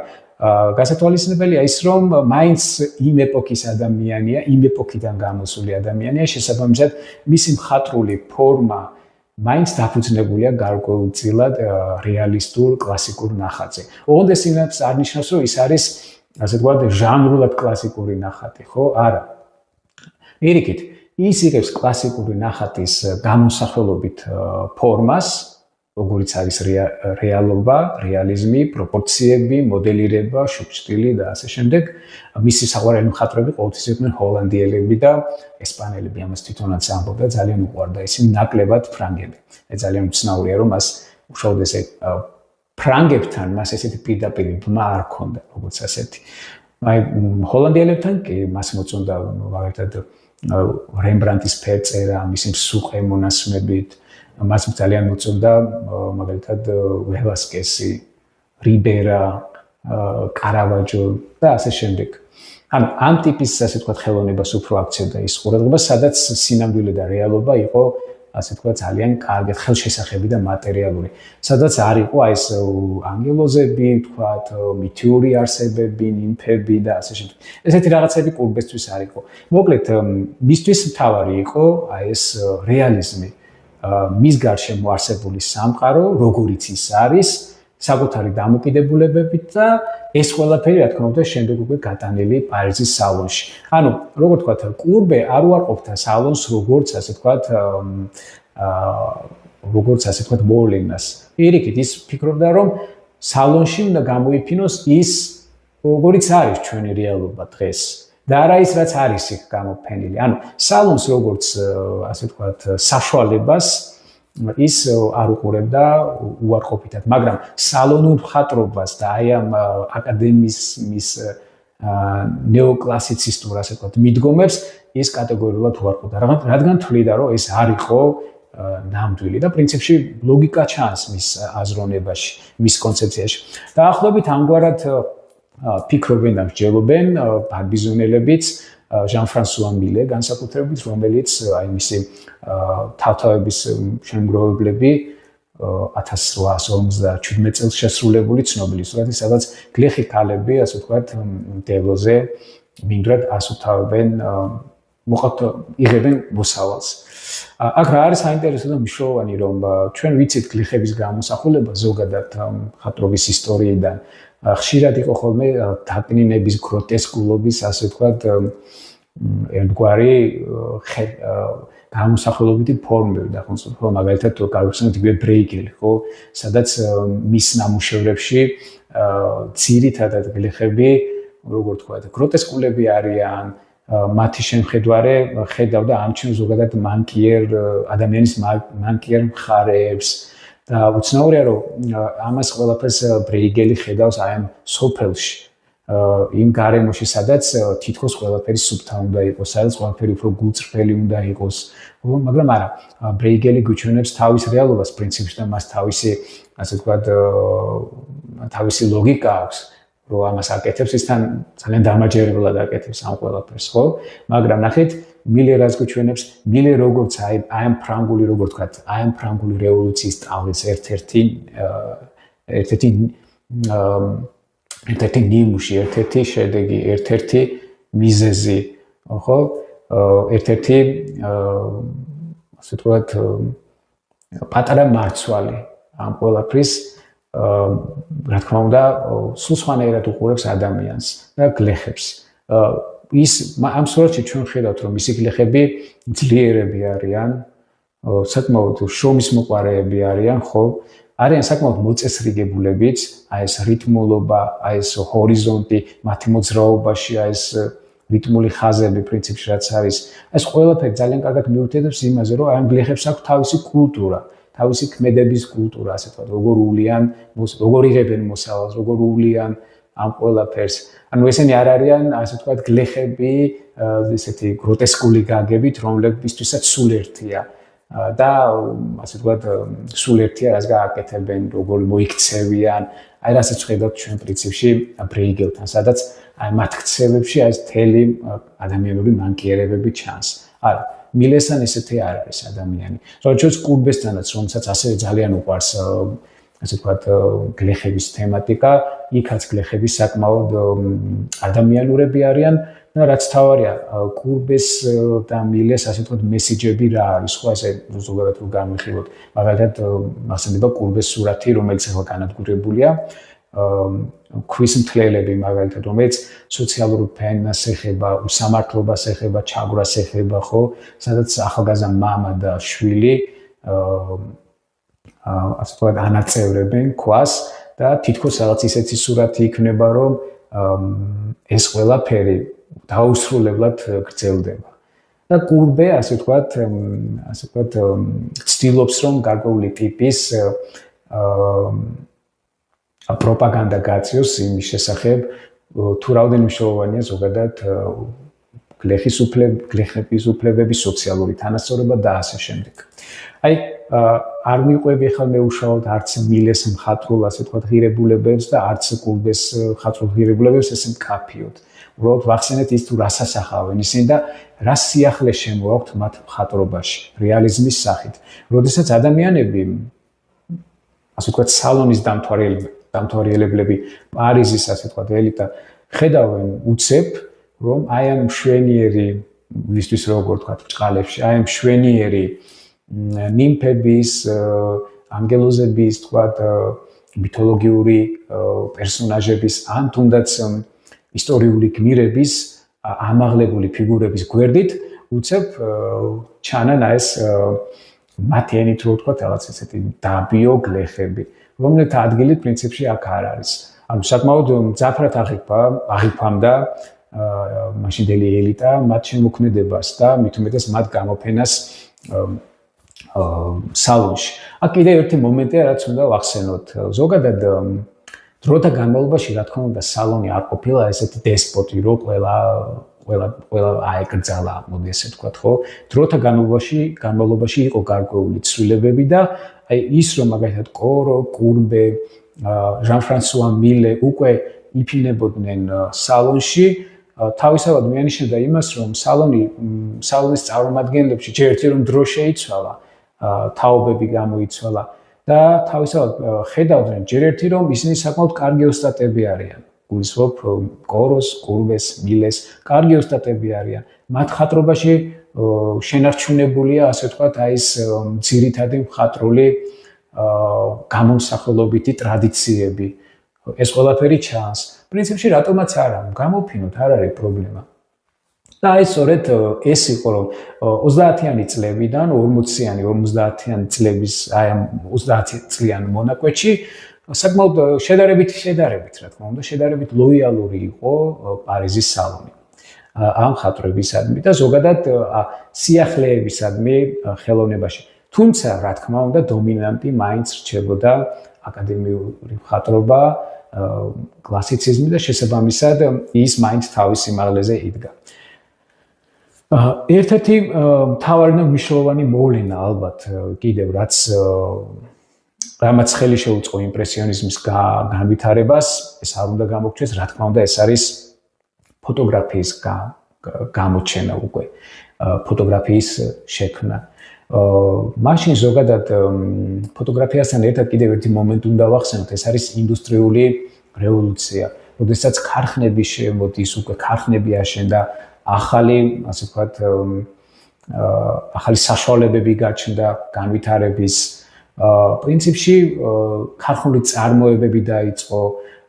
გასათვალისწინებელია ის, რომ მაინც იმ ეპოქის ადამიანია, იმ ეპოქიდან გამოსული ადამიანია, შესაბამისად, მისი მხატვრული ფორმა მაინც დაფუძნებულია გარკვეულწილად რეალისტურ კლასიკურ ნახატზე. ოღონდ ეს იმას არ ნიშნავს, რომ ის არის, ასე ვთქვათ, ჟანრულად კლასიკური ნახატი, ხო? არა. პირიქით, ის იღებს კლასიკური ნახატის გამოსახულობით ფორმას, როგორიც არის რეალობა, რეალიზმი, პროპორციები, მოდელირება, შუქშტილი და ასე შემდეგ. მისი საყვარელი მხატვრები ყოველთვის იყვნენ ჰოლანდიელები და ესპანელები, ამას თვითონაც ამბობდა, ძალიან უყვარდა ისინი ნაკლებად ფრანგები. ძალიან უცნაურია, რომ მას უშუალოდ ესე ფრანგებთან მას ესეთი პირდაპირი ბმა არ ჰქონდა, როგორც ასეთი. აი ჰოლანდიელებთან კი მას მოწონდა მაგალითად რემბრანდტის ფერწერა, მისი მსუყე მონასმებით. მას ძალიან მოწონდა მაგალითად ველასკესი, რიბერა, კარავაჯო და ასე შემდეგ. ანუ ამ ტიპის, ასე ვთქვათ, ხელოვნებას უფრო აქცევდა ის ყურადღება, სადაც სინამდვილე და რეალობა იყო, ასე ვთქვათ, ძალიან კარგად ხელშესახები და მატერიალური. სადაც არ იყო აი ეს ანგელოზები, ვთქვათ, მითიური არსებები, ნიმფები და ასე შემდეგ. ესეთი რაღაცები კურბესთვის არ იყო. მოკლედ, მისთვის მთავარი იყო აი ეს რეალიზმი. მის გარშემო არსებული სამყარო, როგორიც ის არის, საკუთარი დამოკიდებულებებით და ეს ყველაფერი, რა თქმა უნდა, შემდეგ უკვე გატანილი პარიზის სალონში. ანუ, როგორ ვთქვათ, კურბე არ უარყოფდა სალონს, როგორც ასე ვთქვათ, მოვლენას. პირიქით, ის ფიქრობდა, რომ სალონში უნდა გამოიფინოს ის, როგორიც არის ჩვენი რეალობა დღეს. და არა ის, რაც არის იქ გამოფენილი. ანუ სალონს როგორც, ასე ვთქვათ, საშუალებას ის არ უყურებდა უარყოფითად, მაგრამ სალონურ მხატვრობას და აი ამ აკადემიზმის ნეოკლასიცისტურ, ასე ვთქვათ, მიდგომებს ის კატეგორიულად უარყოფდა. რადგან თვლიდა, რომ ეს არ იყო ნამდვილი და პრინციპში ლოგიკა ჩანს მის აზროვნებაში, მის კონცეფციაში. დაახლოებით ამგვარად ფიქრობენ და მსჯელობენ ბარბიზონელებიც, ჟან-ფრანსუა მილე განსაკუთრებით, რომელიც აი მისი თავთავების შემგროვებლები 1857 წელს შესრულებული ცნობილი სურათი, სადაც გლეხი ქალები, ასე ვთქვათ, მდელოზე მინდვრად ასუფთავებენ, იღებენ მოსავალს. აქ რა არის საინტერესო და მნიშვნელოვანი, რომ ჩვენ ვიცით გლეხების გამოსახულება ზოგადად მხატვრობის ისტორიიდან. ხშირად იყო ხოლმე დაკნინების, გროტესკულობის, ასე ვთქვათ, ერთგვარი გამოსახულობითი ფორმები და ხო, მაგალითად გავიხსენოთ იგივე ბრეიგელი, ხო, სადაც მის ნამუშევრებში ძირითადად გლეხები, როგორ ვთქვათ, გროტესკულები არიან, მათი შემხედვარე ხედავდა ამჩნევ ზოგადად ადამიანის მანკიერ მხარეებს. და უცნაურია, რომ ამას ყველაფერს ბრეიგელი ხედავს აი ამ სოფელში, იმ გარემოში, სადაც თითქოს ყველაფერი სუფთა უნდა იყოს, სადაც ყველაფერი უფრო გულწრფელი უნდა იყოს. მაგრამ არა, ბრეიგელი გვიჩვენებს თავის რეალობას პრინციპში და მას თავისი, ასე ვთქვათ, თავისი ლოგიკა აქვს. რომ ამას აკეთებს, ისთან ძალიან დამაჯერებლად აკეთებს ამ ყველაფერს, ხო? მაგრამ ნახეთ, მილე რას გვიჩვენებს, მილე როგორც აი ამ ფრანგული, როგორ ვთქვათ, აი ამ ფრანგული რევოლუციის სწავლის ერთ-ერთი ნიმუში, ერთ-ერთი შედეგი, ერთ-ერთი მიზეზი, ხო? ერთ-ერთი ასე ვთქვათ, პატარა მარცვალი ამ ყველაფრის რა თქმა უნდა, სულ სხვანაირად უყურებს ადამიანს და გლეხებს. ის ამ სურათში ჩვენ ხედავთ, რომ მისი გლეხები ძლიერები არიან, საკმაოდ შრომის მოყარეები არიან, ხო? არიან საკმაოდ მოწესრიგებულებიც, აი ეს რიტმულობა, აი ეს ჰორიზონტი, მათი მოძრაობაში, აი ეს რიტმული ხაზები პრინციპში რაც არის. ეს ყველაფერი ძალიან კარგად მიუთითებს იმაზე, რომ ამ გლეხებს აქვს თავისი კულტურა. თავისი ქმედების კულტურა, ასე ვთქვათ, როგორ უვლიან, როგორ იღებენ მოსავალს, როგორ უვლიან ამ ყველაფერს. ანუ ესენი არ არიან, ასე ვთქვათ, გლეხები, ესეთი გროტესკული გაგებით, რომლებისთვისაც სულ ერთია. და ასე ვთქვათ, სულ ერთია, რაც გააკეთებენ, როგორ მოიქცევიან. აი რასაც ხედავთ ჩვენ პრინციპში ბრეიგელთან, სადაც აი მათ ქცევებში აი ეს თელი ადამიანური მანკიერებები ჩანს. არა მილესთან ესეთი არ არის ადამიანი. ზოგადად ჩვენს კლუბესთანაც, რომელსაც ასე ძალიან უყვარს, ასე ვთქვათ, გლეხების თემატიკა, იქაც გლეხები საკმაოდ ადამიანურები არიან და რაც თავარია, კლუბეს და მილეს ასე ვთქვათ მესიჯები რა არის, ხო, ესე ზოგადად რო განვიხილოთ. მაგალითად, ახსენდება კლუბეს სურათი, რომელიც ახლა განადგურებულია. ქვის მთლელები მაგალითად, რომელიც სოციალურ ფენას ეხება, უსამართლობას ეხება, ჩაგვრას ეხება, ხო? სადაც ახალგაზრდა მამა და შვილი ასე ვთქვათ, ანაწევრებენ ქვას და თითქოს რაღაც ისეთი სურათი იქნება, რომ ეს ყველაფერი დაუსრულებლად გრძელდება. და კლუბე, ასე ვთქვათ, ცდილობს, რომ გარკვეული ტიპის პროპაგანდა გაწიოს იმის შესახებ, თუ რაოდენიმე მნიშვნელოვანია ზოგადად გლეხების უფლებების სოციალური თანასწორობა და ასე შემდეგ. აი, არ მიყვები ახლა მეუშაოთ არც მილეს მხატვრულ, ასე ვთქვათ, ღირებულებებს და არც კლუბეს მხატვრულ ღირებულებებს ესე მკაფიოთ. უბრალოდ ვახსენეთ ის თუ რას ასახავენ ისინი და რა სიახლე შემოაქვთ მათ მხატვრობაში, რეალიზმის სახით. როდესაც ადამიანები, ასე ვთქვათ, სალონის დამთვალიერებლები, პარიზის, ასე ვთქვათ, ელიტა ხედავენ უცებ, რომ აი ამ მშვენიერი, ვისთვის როგორ ვთქვათ, ბჭყალებში, აი ამ მშვენიერი ნიმფების, ანგელოზების, ვთქვათ, მითოლოგიური პერსონაჟების, ან თუნდაც ისტორიული გმირების, ამაღლებული ფიგურების გვერდით უცებ ჩანან აი ეს მათი ენით რო ვთქვათ, რაღაც ესეთი დაბიო გლეხები, რომელთა ადგილი პრინციპში აქ არ არის. ანუ საკმაოდ მძაფრად აღიქვამდა მაშინდელი ელიტა მათ შემოქმედებას და მით უმეტეს მათ გამოფენას სალონში. აქ კიდევ ერთი მომენტია, რაც უნდა ვახსენოთ. ზოგადად დროთა განმავლობაში, რა თქმა უნდა, სალონი არ ყოფილა ესეთი დესპოტი, რომ ყველა აეკრძალა, მოდი ესე ვთქვათ, ხო? დროთა განმავლობაში იყო გარკვეული ცვლილებები და აი ის, რომ მაგალითად კორო, კურბე, ჟან-ფრანსუა მილე უკვე იფინებოდნენ სალონში, თავისთავად მიანიშნებდა იმას, რომ სალონის წარმომადგენლებში ჯერ ერთი რომ დრო შეიცვალა, თაობები გამოიცვალა და თავისთავად ხედავდნენ ჯერ ერთი რომ ისინი საკმაოდ კარგი ოსტატები არიან. გულისხმობ კოროს, კურბეს, მილეს, კარგი ოსტატები არიან. მათ მხატვრობაში შენარჩუნებულია, ასე ვთქვათ, აი ეს ძირითადი მხატვრული გამომსახველობითი ტრადიციები. ეს ყველაფერი ჩანს. პრინციპში რატომაც არა, გამოფინოთ, არ არის პრობლემა. და აი სწორედ ეს იყო, რომ 30-იანი წლებიდან 40-იანი წლების აი ამ 30 წლიან მონაკვეთში საკმაოდ შედარებით, რა თქმა უნდა, შედარებით ლოიალური იყო პარიზის სალონი. ამ მხატვრებისადმი და ზოგადად სიახლეებისადმი ხელოვნებაში. თუმცა, რა თქმა უნდა, დომინანტი მაინც რჩებოდა აკადემიური მხატვრობა, კლასიციზმი და შესაბამისად ის მაინც თავის სიმაღლეზე იდგა. ერთ-ერთი მთავარი და მნიშვნელოვანი მოვლენა ალბათ კიდევ რაც რამაც ხელი შეუწყო იმპრესიონიზმის განვითარებას, ეს არ უნდა გამოგჩეს, რა თქმა უნდა, ეს არის ფოტოგრაფიის გამოჩენა უკვე, ფოტოგრაფიის შექმნა. მაშინ ზოგადად ფოტოგრაფიასთან ერთად კიდევ ერთი მომენტი უნდა ვახსენოთ, ეს არის ინდუსტრიული რევოლუცია, როდესაც ქარხნები შემოდის, უკვე ქარხნები აშენდა, ახალი, ასე ვთქვათ, ახალი საშუალებები გაჩნდა განვითარების პრინციპში ქარხნული წარმოებები დაიწყო,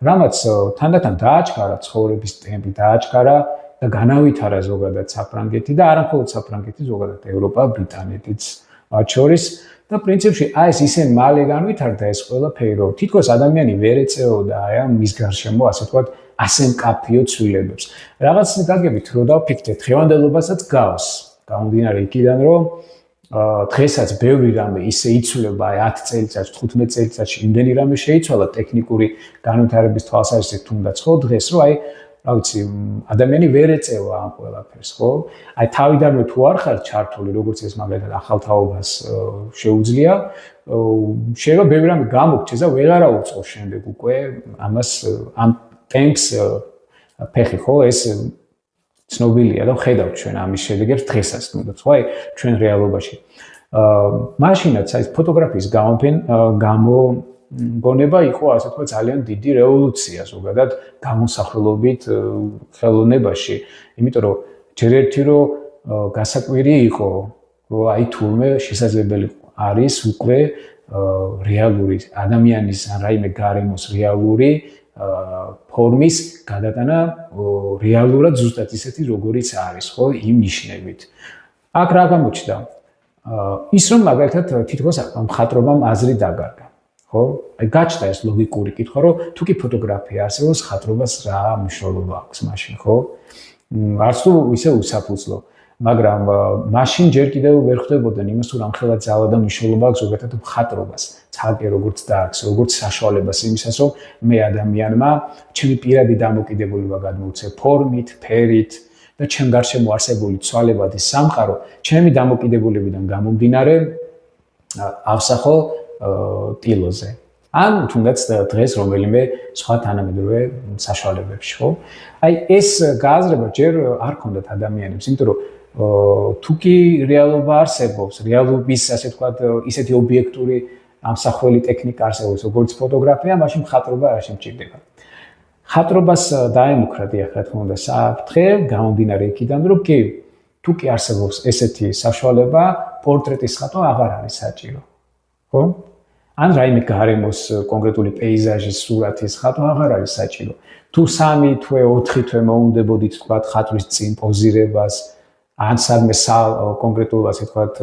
რამაც თანდათან დააჩქარა ცხოვრების ტემპი, დააჩქარა და განავითარა ზოგადად საფრანგეთი და არა მხოლოდ საფრანგეთი, ზოგადად ევროპა, ბრიტანეთიც მათ შორის და პრინციპში ეს ისე მალე განვითარდა ეს ყველაფერი, რომ თითქოს ადამიანი ვერ ეწეოდა მის გარშემო, ასე ვთქვათ, ასე მკაფიო ცვლილებებს. რაღაც გაგებით რო დავფიქრდეთ, დღევანდელობასაც გავს. გამომდინარე იქიდან, რომ დღესაც ბევრი რამე ისე იცვლება 10 წელიწადში, 15 წელიწადში, იმდენი რამე შეიცვალა ტექნიკური განვითარების თვალსაზრისით თუნდაც, ხო, დღეს რო რა ვიცი, ადამიანი ვერ ეწევა ამ ყველაფერს, ხო? თავიდანვე თუ არ ხარ ჩართული, როგორც ეს მაგალითად ახალ თაობას შეუძლია, შეიძლება ბევრი რამე გამოგჩეს და ვეღარა უწყოს შემდეგ უკვე ამას ამ ტემპს ფეხი, ხო, ეს ცნობილია და ხედავთ ჩვენ ამის შედეგებს დღესაც თუნდაც, ხო, ჩვენ რეალობაში. მაშინაც ეს ფოტოგრაფიის გამოგონება იყო, ასე ვთქვათ, ძალიან დიდი რევოლუცია ზოგადად გამოსახულობით ხელოვნებაში, იმიტომ რომ ჯერ ერთი რომ გასაკვირი იყო, რომ თურმე შესაძლებელი არის უკვე რეალური ადამიანის ან რაიმე გარემოს რეალური ფორმის გადატანა რეალურად ზუსტად ისეთი როგორიც არის, ხო, იმ ნიშნებით. აქ რა გამოჩნდა? ის რომ მაგალითად თითქოს მხატვრობამ აზრი დაგარგა, ხო? გაჩნდა ეს ლოგიკური კითხვა, რომ თუ კი ფოტოგრაფია არსებობს, მხატვრობას რა მნიშვნელობა აქვს მაშინ, ხო? არც თუ ისე უსაფუძვლო, მაგრამ მაშინ ჯერ კიდევ ვერ ხვდებოდნენ იმას, თუ რამხელა ძალა და მნიშვნელობა აქვს ზოგადად მხატვრობას, ცალკე როგორც დააქს, როგორც საშუალებას იმისას, რომ მე ადამიანმა ჩემი პირადი დამოკიდებულება გადმოვცე ფორმით, ფერით და ჩემ გარშემო არსებული ცვალებადი სამყარო, ჩემი დამოკიდებულებიდან გამომდინარე ავსახო ტილოზე. ან თუნდაც დღეს რომელიმე სხვა თანამედროვე საშუალებებში, ხო? ეს გააზრება ჯერ არ ქონდათ ადამიანებს, იმიტომ რომ თუ კი რეალობა არსებობს, რეალობის, ასე ვთქვათ, ისეთი ობიექტური ამსახველი ტექნიკა არსებობს, როგორც ფოტოგრაფია, მაშინ მხატვრობა არ შემჭირდება. მხატვრობას დაემუქრა დიახ, რა თქმა უნდა, საფრთხე, გამომდინარე იქიდან, რომ კი, თუ კი არსებობს ესეთი საშუალება, პორტრეტის ხატვა აღარ არის საჭირო. ხო? ან რაიმე გარემოს კონკრეტული პეიზაჟის სურათის ხატვა აღარ არის საჭირო. თუ 3 თვე, 4 თვე მოუნდებოდით, თქვათ, ხატვის წინ პოზირებას, ან სადმე კონკრეტულ, ასე ვთქვათ,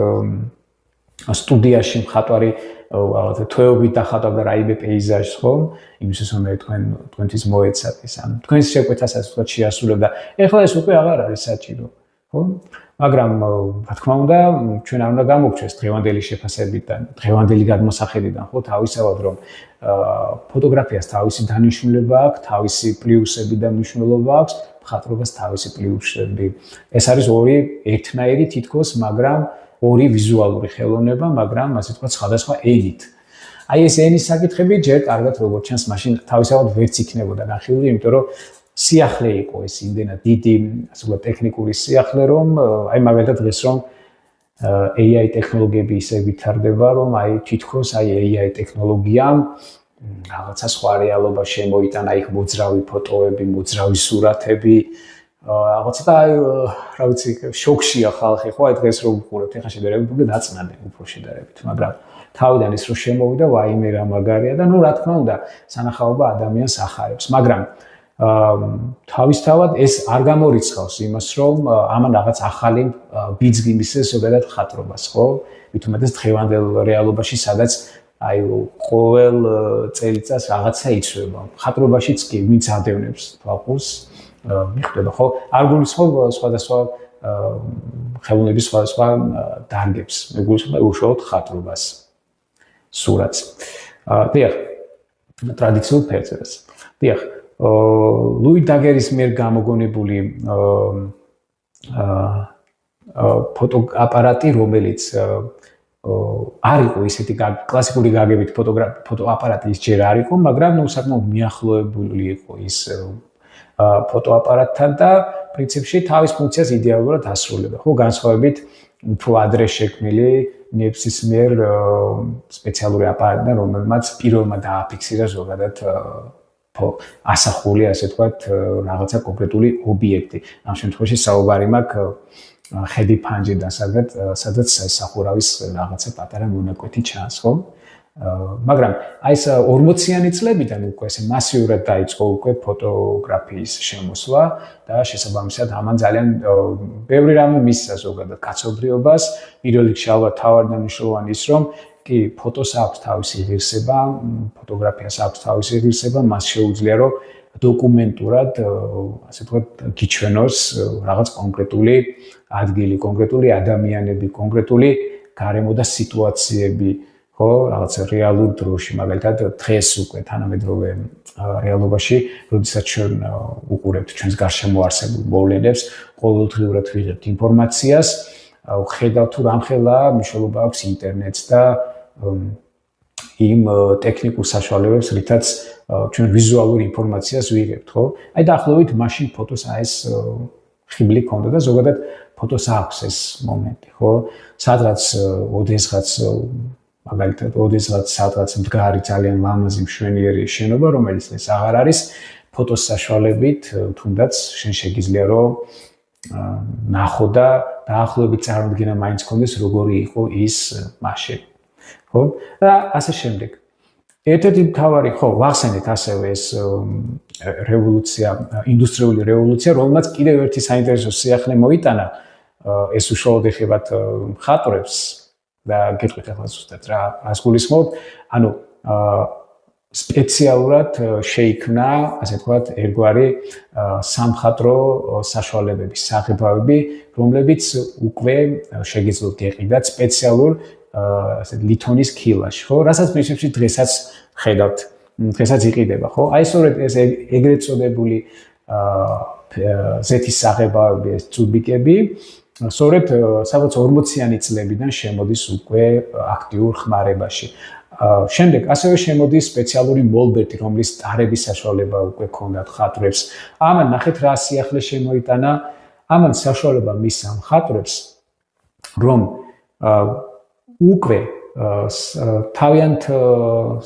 სტუდიაში მხატვარი რაღაცა თვეობით დახატავდა რაიმე პეიზაჟს, ხო? იმისთვის რომ თქვენთვის მოეცათ ის, ან თქვენს შეკვეთასაც ვთქვათ შეასრულებდა. ეხლა ეს უკვე აღარ არის საჭირო, ხო? მაგრამ რა თქმა უნდა, ჩვენ არ უნდა გამოგჩეს დღევანდელი შეფასებიდან, დღევანდელი გადმოსახედიდან, ხო, თავისთავად რომ ფოტოგრაფიას თავისი დანიშნულება აქვს, თავისი პლუსები და მნიშვნელობა აქვს, მხატვრობას თავისი პლუსები. ეს არის ორი ერთნაირი თითქოს, მაგრამ ორი ვიზუალური ხელოვნება, მაგრამ ასე ვთქვათ, სხვადასხვა ენით. ეს ენის საკითხები ჯერ კარგად როგორც ჩანს, მაშინ თავისთავად ვერც იქნებოდა განხილული, იმიტომ რომ სიახლე იყო ეს იმდენად დიდი, ასე ვთქვათ, ტექნიკური სიახლე, რომ მაგალითად დღეს რომ AI ტექნოლოგიები ისე ვითარდება, რომ თითქოს AI ტექნოლოგიამ რაღაცა სხვა რეალობა შემოიტანა, იქ მოძრავი ფოტოები, მოძრავი სურათები, რაღაცა და რა ვიცი, შოქშია ხალხი, ხო, დღეს რომ ვუყურებთ, ეხლა შედარებით უკვე დაწნადი უფრო შედარებით, მაგრამ თავიდან ის რო შემოვიდა, ვაიმე რა მაგარია და ნუ რა თქმა უნდა, სანახაობა ადამიანს ახარებს, მაგრამ თავისთავად ეს არ გამორიცხავს იმას, რომ ამან რაღაც ახალი ბიძგი მისცეს ზოგადად მხატვრობას, ხო? მით უმეტეს დღევანდელ რეალობაში, სადაც ყოველ წელიწადს რაღაცა იცვლება. მხატვრობაშიც კი ვინც ადევნებს თვალყურს, მიხვდება, ხო? არ გულისხმობ სხვადასხვა ხელოვნების სხვადასხვა დარგებს, მე გულისხმობ უშუალოდ მხატვრობას, სურათს. დიახ, ტრადიციულ ფერწერას. დიახ, ლუი დაგერის მიერ გამოგონებული ფოტოაპარატი, რომელიც არ იყო ისეთი კლასიკური გაგებით ფოტოაპარატი ის ჯერ არ იყო, მაგრამ საკმაოდ მიახლოებული იყო ის ფოტოაპარატთან და პრინციპში თავის ფუნქციას იდეალურად ასრულებდა. ხო, განსხვავებით უფრო ადრე შექმნილი ნებსის მიერ სპეციალური აპარატიდან, რომელმაც პირველმა დააფიქსირა ზოგადად ასახული, ასე ვთქვათ, რაღაცა კონკრეტული ობიექტი. ამ შემთხვევაში საუბარი მაქვს ხედი ფანჯიდან, სადაც სახურავის რაღაცა პატარა მონაკვეთი ჩანს, ხო? მაგრამ აი ეს 40-იანი წლებიდან უკვე ესე მასიურად დაიწყო უკვე ფოტოგრაფიის შემოსვლა და შესაბამისად ამან ძალიან ბევრი რამე მისცა ზოგადად კაცობრიობას. პირველ რიგში ალბათ თავად მნიშვნელოვანი ის, რომ კი ფოტოს აქვს თავისი ღირსება, ფოტოგრაფიას აქვს თავისი ღირსება, მას შეუძლია რომ დოკუმენტურად, ასე ვთქვათ, გიჩვენოს რაღაც კონკრეტული ადგილი, კონკრეტული ადამიანები, კონკრეტული გარემო და სიტუაციები, ხო, რაღაც რეალურ დროში, მაგალითად, დღეს უკვე თანამედროვე რეალობაში, როდესაც ჩვენ უყურებთ ჩვენს გარშემო არსებულ მოვლენებს, ყოველდღიურად ვიღებთ ინფორმაციას, ხედავთ თუ რამხელა მნიშვნელობა აქვს ინტერნეტს და იმ ტექნიკურ საშუალებებს, რითაც ჩვენ ვიზუალურ ინფორმაციას ვიღებთ, ხო? აი დაახლოებით მაშინ ფოტოს ეს ხიბლი ქონდა და ზოგადად ფოტოს აქვს ეს მომენტი, ხო? სადღაც ოდესღაც მაგალითად, ოდესღაც სადღაც მდგარი ძალიან ლამაზი მშვენიერი შენობა, რომელიც ეს აღარ არის, ფოტოს საშუალებით, თუნდაც შენ შეგიძლია რომ ნახო და დაახლოებით წარმოდგენა მაინც ქონდეს როგორი იყო ის მაშინ. ხო? და ასე შემდეგ. ერთ-ერთი მთავარი, ხო, ვახსენეთ ასევე ეს რევოლუცია, ინდუსტრიული რევოლუცია, რომელმაც კიდევ ერთი საინტერესო სიახლე მოიტანა, ეს უშუალოდ ეხებათ მხატვრებს და გეტყვით ახლა ზუსტად რას გულისხმობ, ანუ სპეციალურად შეიქმნა, ასე ვთქვათ, ერთგვარი სამხატვრო საშუალებები, საღებავები, რომლებიც უკვე შეგიძლიათ იყიდათ სპეციალურ ასე ლითონის ქილაში, ხო? რასაც პრინციპში დღესაც ხედავთ, დღესაც იყიდება, ხო? აი სწორედ ეს ეგრეთ წოდებული ზეთის საღებავები, ეს წუბიკები, სწორედ სადაც 40-იანი წლებიდან შემოდის უკვე აქტიურ ხმარებაში. შემდეგ ასევე შემოდის სპეციალური მოლბერტი, რომლის ტარების საშუალება უკვე ჰქონდათ მხატვრებს. ამან ნახეთ რა სიახლე შემოიტანა, ამან საშუალება მისცა მხატვრებს, რომ უკვე თავიანთ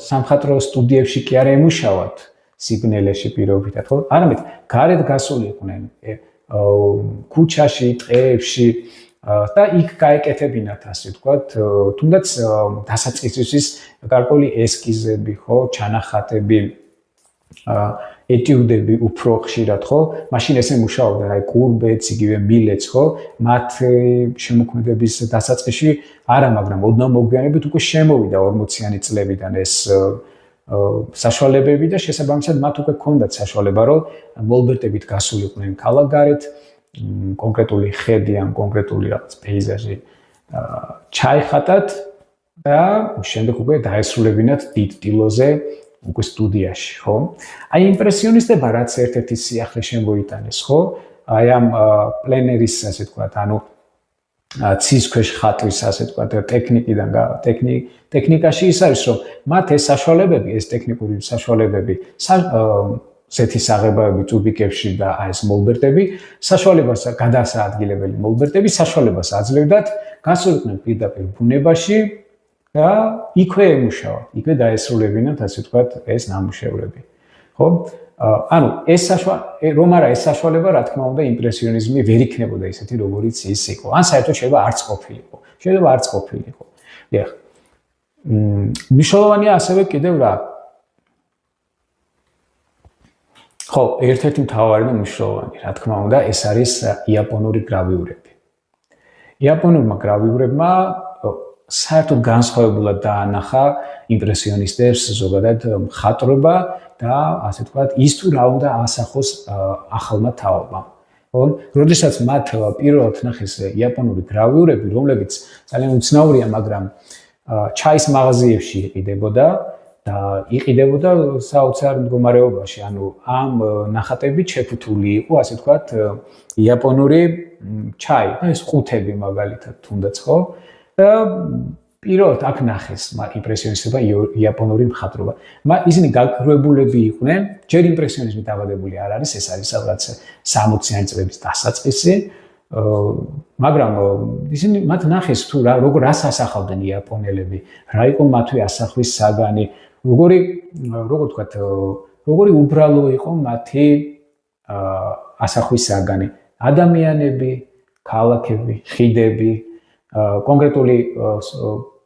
სამხატვრო სტუდიებში კი არ ემუშავათ სიგნელეში პირობითად, ხო? არამედ გარეთ გასულიყვნენ ქუჩაში, ტყეებში და იქ გაეკეთებინათ, ასე ვთქვათ, თუნდაც დასაწყისისთვის გარკვეული ესკიზები, ხო, ჩანახატები, ეტიუდები უფრო ხშირად, ხო? მაშინ ესე მუშაობდა, აი კურბეთს, იგივე მილეთს, ხო? მათ შემოქმედების დასაწყისში არა, მაგრამ ოდნავ მოგვიანებით უკვე შემოვიდა 40-იანი წლებიდან ეს საშუალებები და შესაბამისად მათ უკვე ჰქონდათ საშუალება, რომ მოლბერტებით გასულიყვნენ ქალაქგარეთ, კონკრეტული ხედი ან კონკრეტული რაღაც პეიზაჟი ჩაიხატათ და შემდეგ უკვე დაესრულებინათ დიდ ტილოზე უკვე სტუდიაში, ხო? აი იმპრესიონისტებმა რაც ერთ-ერთი სიახლე შემოიტანეს, ხო? აი ამ პლენერის, ასე ვთქვათ, ანუ ცის ქვეშ ხატვის, ასე ვთქვათ, ტექნიკაში ის არის, რომ მათ ეს საშუალებები, ეს ტექნიკური საშუალებები ზეთის საღებავები წუბიკებში და აი ეს მოლბერტები, საშუალებას გადასაადგილებელი მოლბერტები საშუალებას აძლევდათ გასულიყვნენ პირდაპირ ბუნებაში და იქვე ემუშავა, იქვე დაესრულებინათ, ასე ვთქვათ, ეს ნამუშევრები. ხო? ანუ ეს რომ არა ეს საშუალება, რა თქმა უნდა, იმპრესიონიზმი ვერ იქნებოდა ისეთი, როგორიც ის იყო. ან საერთოდ შეიძლება არც ყოფილიყო. შეიძლება არც ყოფილიყო. დიახ. მნიშვნელოვანია ასევე კიდევ რა. ხო, ერთ-ერთი მთავარი და მნიშვნელოვანი, რა თქმა უნდა, ეს არის იაპონური გრავიურები. იაპონურმა გრავიურებმა საერთოდ განსხვავებულად დაანახა იმპრესიონისტებს ზოგადად მხატვრობა და ასე ვთქვათ, ის თუ რა უნდა ასახოს ახალმა თაობამ. ხო? როდესაც მათ პირველად ნახეს იაპონური გრავიურები, რომლებიც ძალიან უცნაურია, მაგრამ ჩაის მაღაზიებში იყიდებოდა და იყიდებოდა საოცარ მდგომარეობაში, ანუ ამ ნახატებით შეფუთული იყო, ასე ვთქვათ, იაპონური ჩაი, ეს ყუთები მაგალითად თუნდაც, ხო? და პირველად აქ ნახეს იმპრესიონისტობა, იაპონური მხატვრობა. ისინი გაგრძელებულები იყვნენ, ჯერ იმპრესიონიზმი დაბადებული არ არის, ეს არის რაღაც 60-იანი წლების დასაწყისი, მაგრამ ისინი მათ ნახეს თუ როგორ რას ასახავდნენ იაპონელები, რა იყო მათი ასახვის საგანი, როგორ თქვათ, როგორი უბრალო იყო მათი ასახვის საგანი, ადამიანები, ქალაქები, ხიდები, კონკრეტული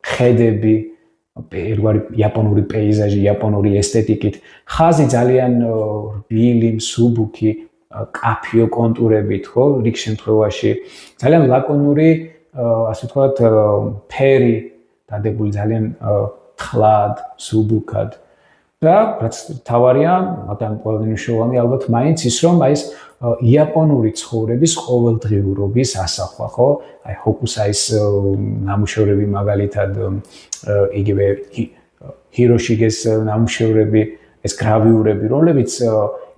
ხედები, ერთგვარი იაპონური პეიზაჟი, იაპონური ესთეტიკით, ხაზი ძალიან რბილი, მსუბუქი, კაფიო კონტურებით, ხო, რიგ შემთხვევაში, ძალიან ლაკონური, ასე ვთქვათ, ფერი დადებული ძალიან თხლად, მსუბუქად. და რაც თავარია, მაგრამ ყველაზე მნიშვნელოვანი ალბათ მაინც ის, რომ ეს იაპონური ცხოვრების ყოველდღიურობის ასახვა, ხო? აი ჰოკუსაის ნამუშევრები მაგალითად, იგივე ჰიროშიგეს ნამუშევრები, ეს გრავიურები, რომლებიც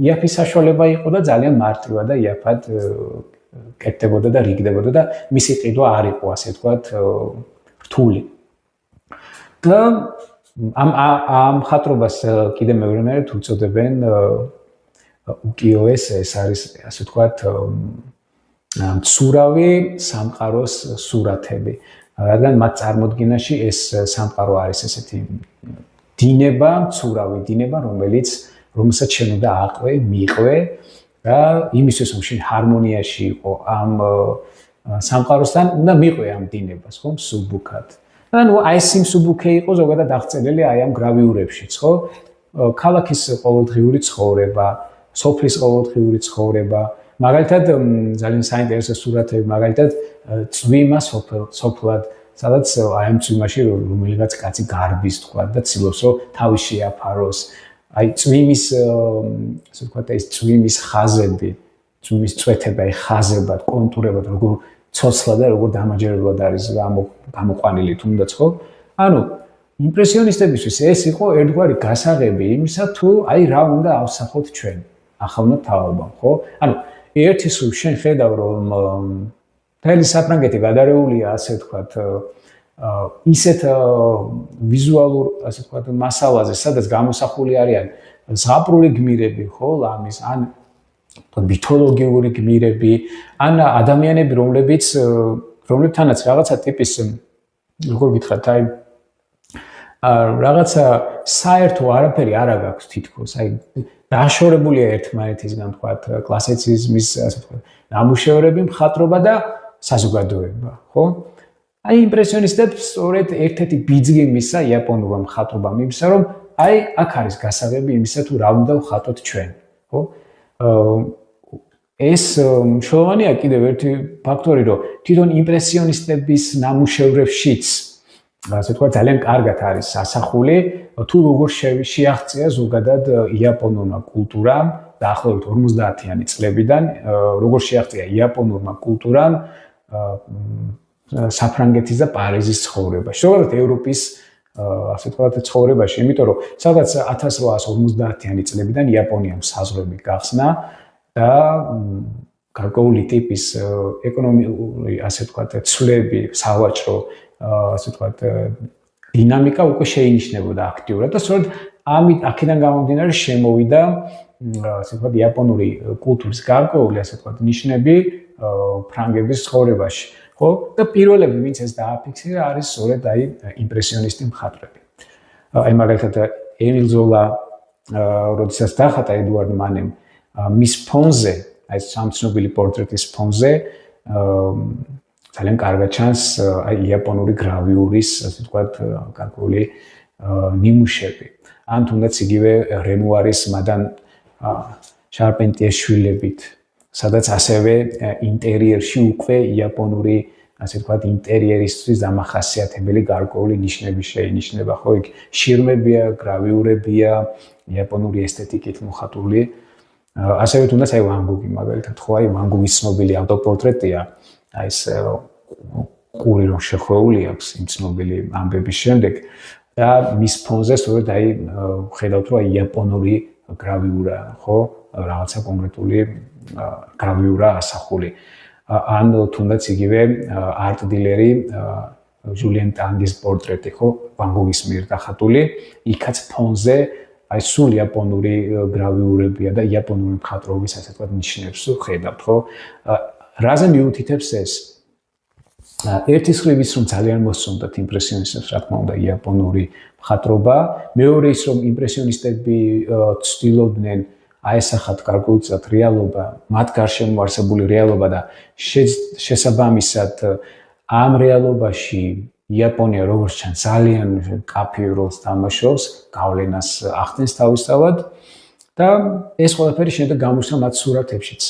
იაფის საშუალება იყო და ძალიან მარტივად და იაფად კეთდებოდა და რიგდებოდა და მისი ყიდვა არ იყო, ასე ვთქვათ, რთული. და ამ მხატვრობას კიდე მეორენაირად უწოდებენ უკიო-ეს, ეს არის, ასე ვთქვათ, მცურავი სამყაროს სურათები. რადგან მათ წარმოდგენაში ეს სამყარო არის ესეთი დინება, მცურავი დინება, რომელსაც შენ უნდა აყვე, მიყვე და იმისთვის, რომ შენ ჰარმონიაში იყო ამ სამყაროსთან, უნდა მიყვე ამ დინებას, ხო, მსუბუქად. ანუ აი ეს მსუბუქე იყო ზოგადად აღწერილი აი ამ გრავიურებშიც, ხო? ქალაქის ყოველდღიური ცხოვრება, სოფლის ყოველდღიური ცხოვრება, მაგალითად ძალიან საინტერესო სურათები, მაგალითად წვიმა სოფლად, სადაც აი ამ წვიმაში რომელიღაც კაცი გარბის თქვა და ცდილობს რომ თავი შეაფაროს. აი წვიმის, ასე ვთქვათ, ეს წვიმის ხაზები, წვიმის წვეთება, აი ხაზებად, კონტურებად, როგორ ცოცხლა და როგორ დამაჯერებლად არის გამოყვანილი თუნდაც, ხო? ანუ იმპრესიონისტებისთვის ეს იყო ერთგვარი გასაღები იმისა, თუ აი რა უნდა ავსახოთ ჩვენ ახალმა თაობამ, ხო? ანუ ერთი სულ შენ ხედავ რომ მთელი საფრანგეთი გადარეულია, ასე ვთქვათ, ისეთ ვიზუალურ, ასე ვთქვათ, მასალაზე, სადაც გამოსახული არიან ზღაპრული გმირები, ხო, ლამის, ან მითოლოგიური გმირები, ან ადამიანები, რომლებთანაც რაღაცა ტიპის, როგორ გითხრათ, აი რაღაცა საერთო არაფერი არ აქვს თითქოს, აი დაშორებულია ერთმანეთისგან, თქვათ, კლასიციზმის, ასე ვთქვათ, ნამუშევრები, მხატვრობა და საზოგადოება, ხო? აი იმპრესიონისტებს სწორედ ერთ-ერთი ბიძგი მისცა იაპონურმა მხატვრობამ იმისა, რომ აი აქ არის გასაღები იმისა, თუ რა უნდა ვხატოთ ჩვენ, ხო? ეს მნიშვნელოვანია კიდევ ერთი ფაქტორი, რომ თვითონ იმპრესიონისტების ნამუშევრებშიც, ასე ვთქვათ, ძალიან კარგად არის ასახული, თუ როგორ შეაღწია ზოგადად იაპონურმა კულტურამ დაახლოებით 50-იანი წლებიდან, როგორ შეაღწია იაპონურმა კულტურამ საფრანგეთის და პარიზის ცხოვრებაში, ზოგადად ევროპის, ასე ვთქვათ, ცხოვრებაში, იმიტომ რომ სადაც 1850-იანი წლებიდან იაპონიამ საზღვრები გახსნა და გარკვეული ტიპის ეკონომიკური, ასე ვთქვათ, ცვლები, სავაჭრო, ასე ვთქვათ, დინამიკა უკვე შეინიშნებოდა აქტიურად და სწორედ აქედან გამომდინარე შემოვიდა, ასე ვთქვათ, იაპონური კულტურის გარკვეული, ასე ვთქვათ, ნიშნები ფრანგების ცხოვრებაში. ხო? და პირველები, ვინც ეს დააფიქსირა, არის სწორედ აი იმპრესიონისტი მხატვრები. აი მაგალითად ემილ ზოლა, როდესაც დახატა ედუარდ მანემ მის ფონზე, აი სამცნობელი პორტრეტის ფონზე, ძალიან კარგად ჩანს აი იაპონური გრავიურის, ასე ვთქვათ, გარკვეული ნიმუშები. ან თუნდაც იგივე რენუარის მადამ შარპენტიეს შვილებით, სადაც ასევე ინტერიერში უკვე იაპონური, ასე ვთქვათ, ინტერიერისთვის დამახასიათებელი გარკვეული ნიშნები შეინიშნება, ხო, იქ შირმებია, გრავიურებია, იაპონური ესთეტიკით მოხატული. ასევე თუნდაც აი ვან გოგი, მაგალითად, ხო, აი ვან გოგის ცნობილი ავტოპორტრეტია, აი ეს ყური რომ შეხვეული აქვს იმ ცნობილი ამბების შემდეგ და მის ფონზე სწორედ აი ხედავთ, რომ აი იაპონური გრავიურა, ხო, რაღაცა კონკრეტული გრავიურა ასახული. ან თუნდაც იგივე არტ დილერი ჟულიან ტანგის პორტრეტი ხო ვან გოგის მიერ დახატული იქაც ფონზე აი სულ იაპონური გრავიურებია და იაპონური მხატვრობის ასე ვთქვათ ნიშნებს ხედავთ ხო რაზე მიუთითებს ეს ერთის მხრივ ის რომ ძალიან მოსწონდათ იმპრესიონისტებს რა თქმა უნდა იაპონური მხატვრობა მეორე ის რომ იმპრესიონისტები ცდილობდნენ აესახათ გარკვეულწილად რეალობა მათ გარშემო არსებული რეალობა და შესაბამისად ამ რეალობაში იაპონია როგორც ჩანს ძალიან კაფე როლს თამაშობს გავლენას ახდენს თავისთავად და ეს ყველაფერი შემდეგ გამოსცა მათ სურათებშიც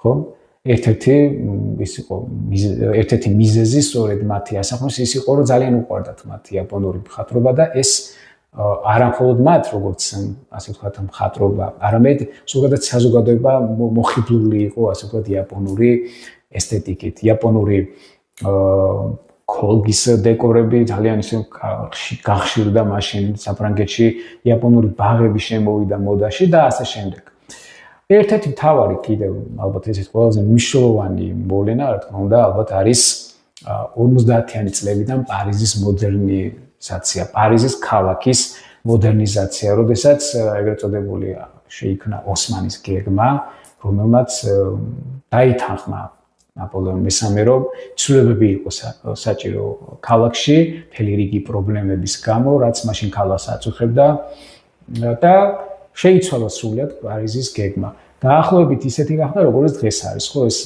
ხო ერთ-ერთი მიზეზი სწორედ მათი ასახვის ის იყო რომ ძალიან უყვარდათ მათ იაპონური მხატვრობა და ეს არა მხოლოდ მათ როგორც ასე ვთქვათ მხატვრობა არამედ ზოგადად საზოგადოება მოხიბლული იყო ასე ვთქვათ იაპონური ესთეტიკით იაპონური კოლგის დეკორები ძალიან ისე გახშირდა მაშინ საფრანგეთში იაპონური ბაღები შემოვიდა მოდაში და ასე შემდეგ ერთ-ერთი მთავარი კიდევ ალბათ ეს ყველაზე მნიშვნელოვანი მოვლენა რა თქმა უნდა ალბათ არის 50-იანი წლებიდან პარიზის მოდერნიზაცია პარიზის ქალაქის მოდერნიზაცია როდესაც ეგრეთ წოდებული შეიქმნა ოსმანის გეგმა რომელმაც დაითანხმა ნაპოლეონ მესამე რომ ცვლილებები იყო საჭირო ქალაქში მთელი რიგი პრობლემების გამო რაც მაშინ ქალაქს აწუხებდა და შეიცვალა სრულად პარიზის გეგმა. დაახლოებით ისეთი გახდა, როგორც დღეს არის, ხო ეს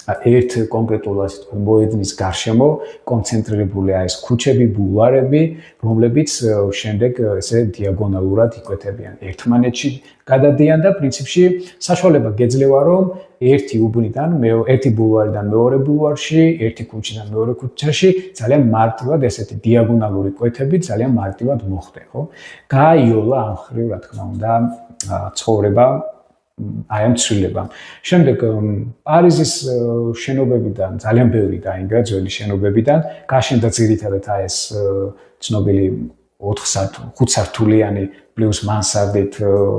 ერთ კონკრეტულ ასე თქვა მოედნის გარშემო კონცენტრირებული არის ქუჩები, ბულვარები, რომლებიც შემდეგ ესე დიაგონალურად იკვეთებიან ერთმანეთში, გადადიან და პრინციპში საშუალება გეძლევა, რომ ერთი უბნიდან ერთი ბულვარიდან მეორე ბულვარში, ერთი ქუჩიდან მეორე ქუჩაში ძალიან მარტივად ესეთი დიაგონალური კვეთები ძალიან მარტივად მოხდა, ხო? გააიოლა ამ ხრივ, რა თქმა უნდა, ცხოვრება აი ამ ცვლილებამ. შემდეგ პარიზის შენობებიდან ძალიან ბევრი დაინგრა ძველი შენობებიდან, გაშენდა ძირითადად აი ეს ცნობილი 5 სართულიანი პლუს მანსარდით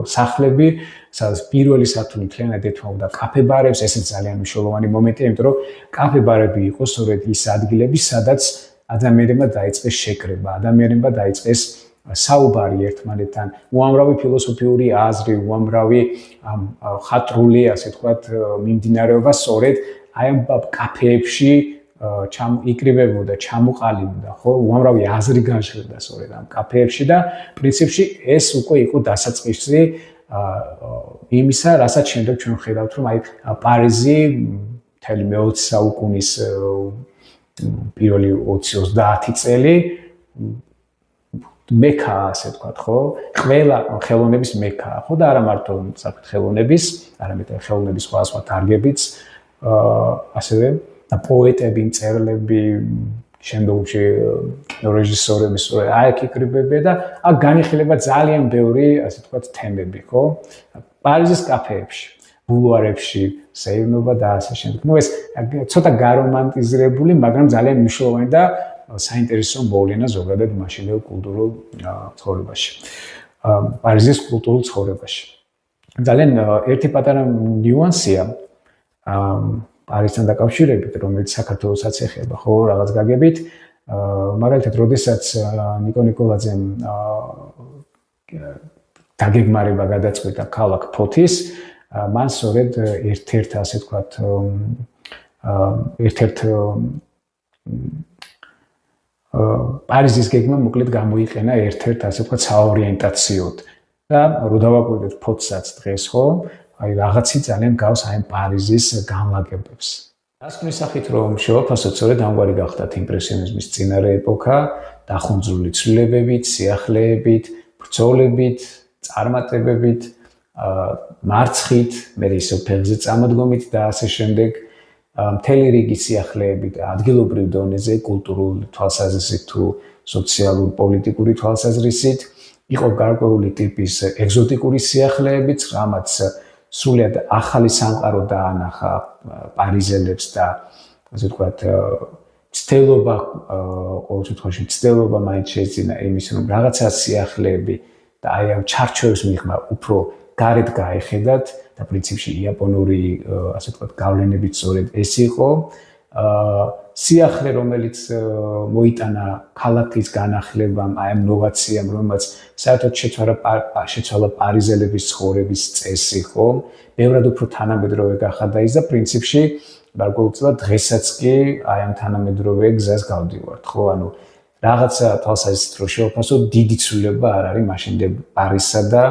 სახლები, სადაც პირველი სართული მთლიანად ეთმობდა კაფე-ბარებს, ეს ძალიან მნიშვნელოვანი მომენტია, იმიტომ რომ კაფე-ბარები იყო სწორედ ის ადგილები, სადაც ადამიანებმა დაიწყეს შეკრება, ადამიანებმა დაიწყეს საუბარი ერთმანეთთან, უამრავი ფილოსოფიური აზრი, უამრავი ხატრული, ასე ვთქვათ, მიმდინარეობა სწორედ აი ამ კაფეებში იკრიბებოდა, ჩამოყალიბდა, ხო? უამრავი აზრი განშლება სწორედ ამ კაფეებში და პრინციპში ეს უკვე იყო დასაწყისი იმისა, რასაც შემდეგ ჩვენ ხედავთ, რომ აი პარიზი მთელი მე-20 საუკუნის პირველი 20-30 წელი მექა ასე ვთქვათ, ხო? ყველა ხელოვნების მექა, ხო და არა მარტო სახელოვნების, არამედ ხელოვნების სხვა დარგებიც ასევე და პოეტები, მწერლები, შემდგომში რეჟისორები სწორედ აქ იკრიბებიან და აქ განიხილება ძალიან ბევრი, ასე ვთქვათ, თემები, ხო? პარიზის კაფეებში, ბულვარებში, სეირნობა და ასე შემდეგ. ნუ ეს ცოტა გარომანტიზირებული, მაგრამ ძალიან მნიშვნელოვანი და საინტერესო მოვლენა ზოგადად მაშინდელ კულტურულ ცხოვრებაში. პარიზის კულტურულ ცხოვრებაში. ძალიან ერთი პატარა ნიუანსია პარიზთან დაკავშირებით, რომელიც საქართველოსაც ეხება, ხო, რაღაც გაგებით. მაგალითად, როდესაც ნიკო ნიკოლაძემ დაგეგმარება გადაწყვიტა ქალაქ ფოთის, მან სწორედ ერთ-ერთ ასე ვთქვათ, ერთ-ერთ პარიზის გეგმა მოკლედ გამოიყენა ერთ-ერთ ასე ვთქვათ საორიენტაციოდ და რო დავაკვირდეთ ფოთსაც დღეს ხო აი რაღაცი ძალიან გავს აი პარიზის განლაგებებს. დასკვნის სახით რომ შევაფასოთ სწორედ ამგვარი გახდათ იმპრესიონიზმის წინარე ეპოქა, დახუნძურული ცვლილებებით, სიახლეებით, ბრძოლებით, წარმატებებით, მარცხით, მე ისე ფეხზე წამოდგომით და ასე შემდეგ. მთელი რიგი სიახლეებით ადგილობრივ დონეზე კულტურული თვალსაზრისით თუ სოციალურ პოლიტიკური თვალსაზრისით იყო გარკვეული ტიპის ეგზოტიკური სიახლეებიც, რამაც სრულად ახალი სამყარო დაანახა პარიზელებს და ასე ვთქვათ ცდელობა ყოველ შემთხვევაში ცდელობა მაინც შეეძინა იმის რომ რაღაცა სიახლეები და აი ამ ჩარჩოების მიღმა უფრო გარეთ გაეხედათ და პრინციპში იაპონური ასე ვთქვათ გავლენებით სწორედ ეს იყო სიახლე, რომელიც მოიტანა ქალაქის განახლებამ, აი ამ ნოვაციამ, რომელსაც საერთოდ შეცვალა პარიზელების ცხოვრების წესი, ხო? ბევრად უფრო თანამედროვე გახადა ის და პრინციპში გარკვეულწილად დღესაც კი აი ამ თანამედროვე გზას გავდივართ, ხო? ანუ რაღაცა თვალსაზრისით რო შევაფასოთ, დიდი ცვლილება არ არის მაშინდელ პარიზსა და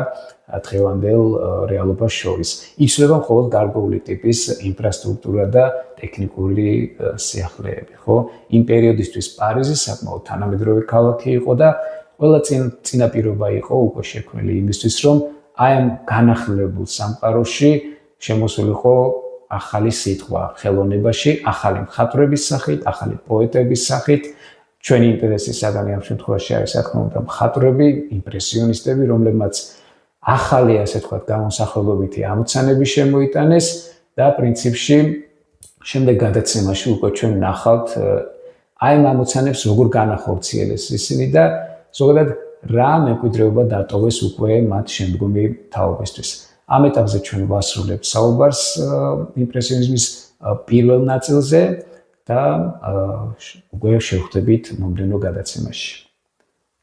დღევანდელ რეალობას შორის. იცვლება მხოლოდ გარკვეული ტიპის ინფრასტრუქტურა და ტექნიკური სიახლეები, ხო? იმ პერიოდისთვის პარიზი საკმაოდ თანამედროვე ქალაქი იყო და ყველა წინაპირობა იყო უკვე შექმნილი იმისთვის, რომ აი ამ განახლებულ სამყაროში შემოსულიყო ახალი სიტყვა ხელოვნებაში, ახალი მხატვრების სახით, ახალი პოეტების სახით. ჩვენი ინტერესი საგანი ამ შემთხვევაში არის, რა თქმა უნდა, მხატვრები, იმპრესიონისტები, რომლებმაც ახალი, ასე ვთქვათ, გამოსახულობითი ამოცანები შემოიტანეს და პრინციპში შემდეგ გადაცემაში უკვე ჩვენ ნახავთ აი ამ ამოცანებს როგორ განახორციელეს ისინი და ზოგადად რა მემკვიდრეობა დატოვეს უკვე მათ შემდგომი თაობისთვის. ამ ეტაპზე ჩვენ ვასრულებთ საუბარს იმპრესიონიზმის პირველ ნაწილზე და უკვე შევხვდებით მომდევნო გადაცემაში.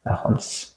ნახვამდის.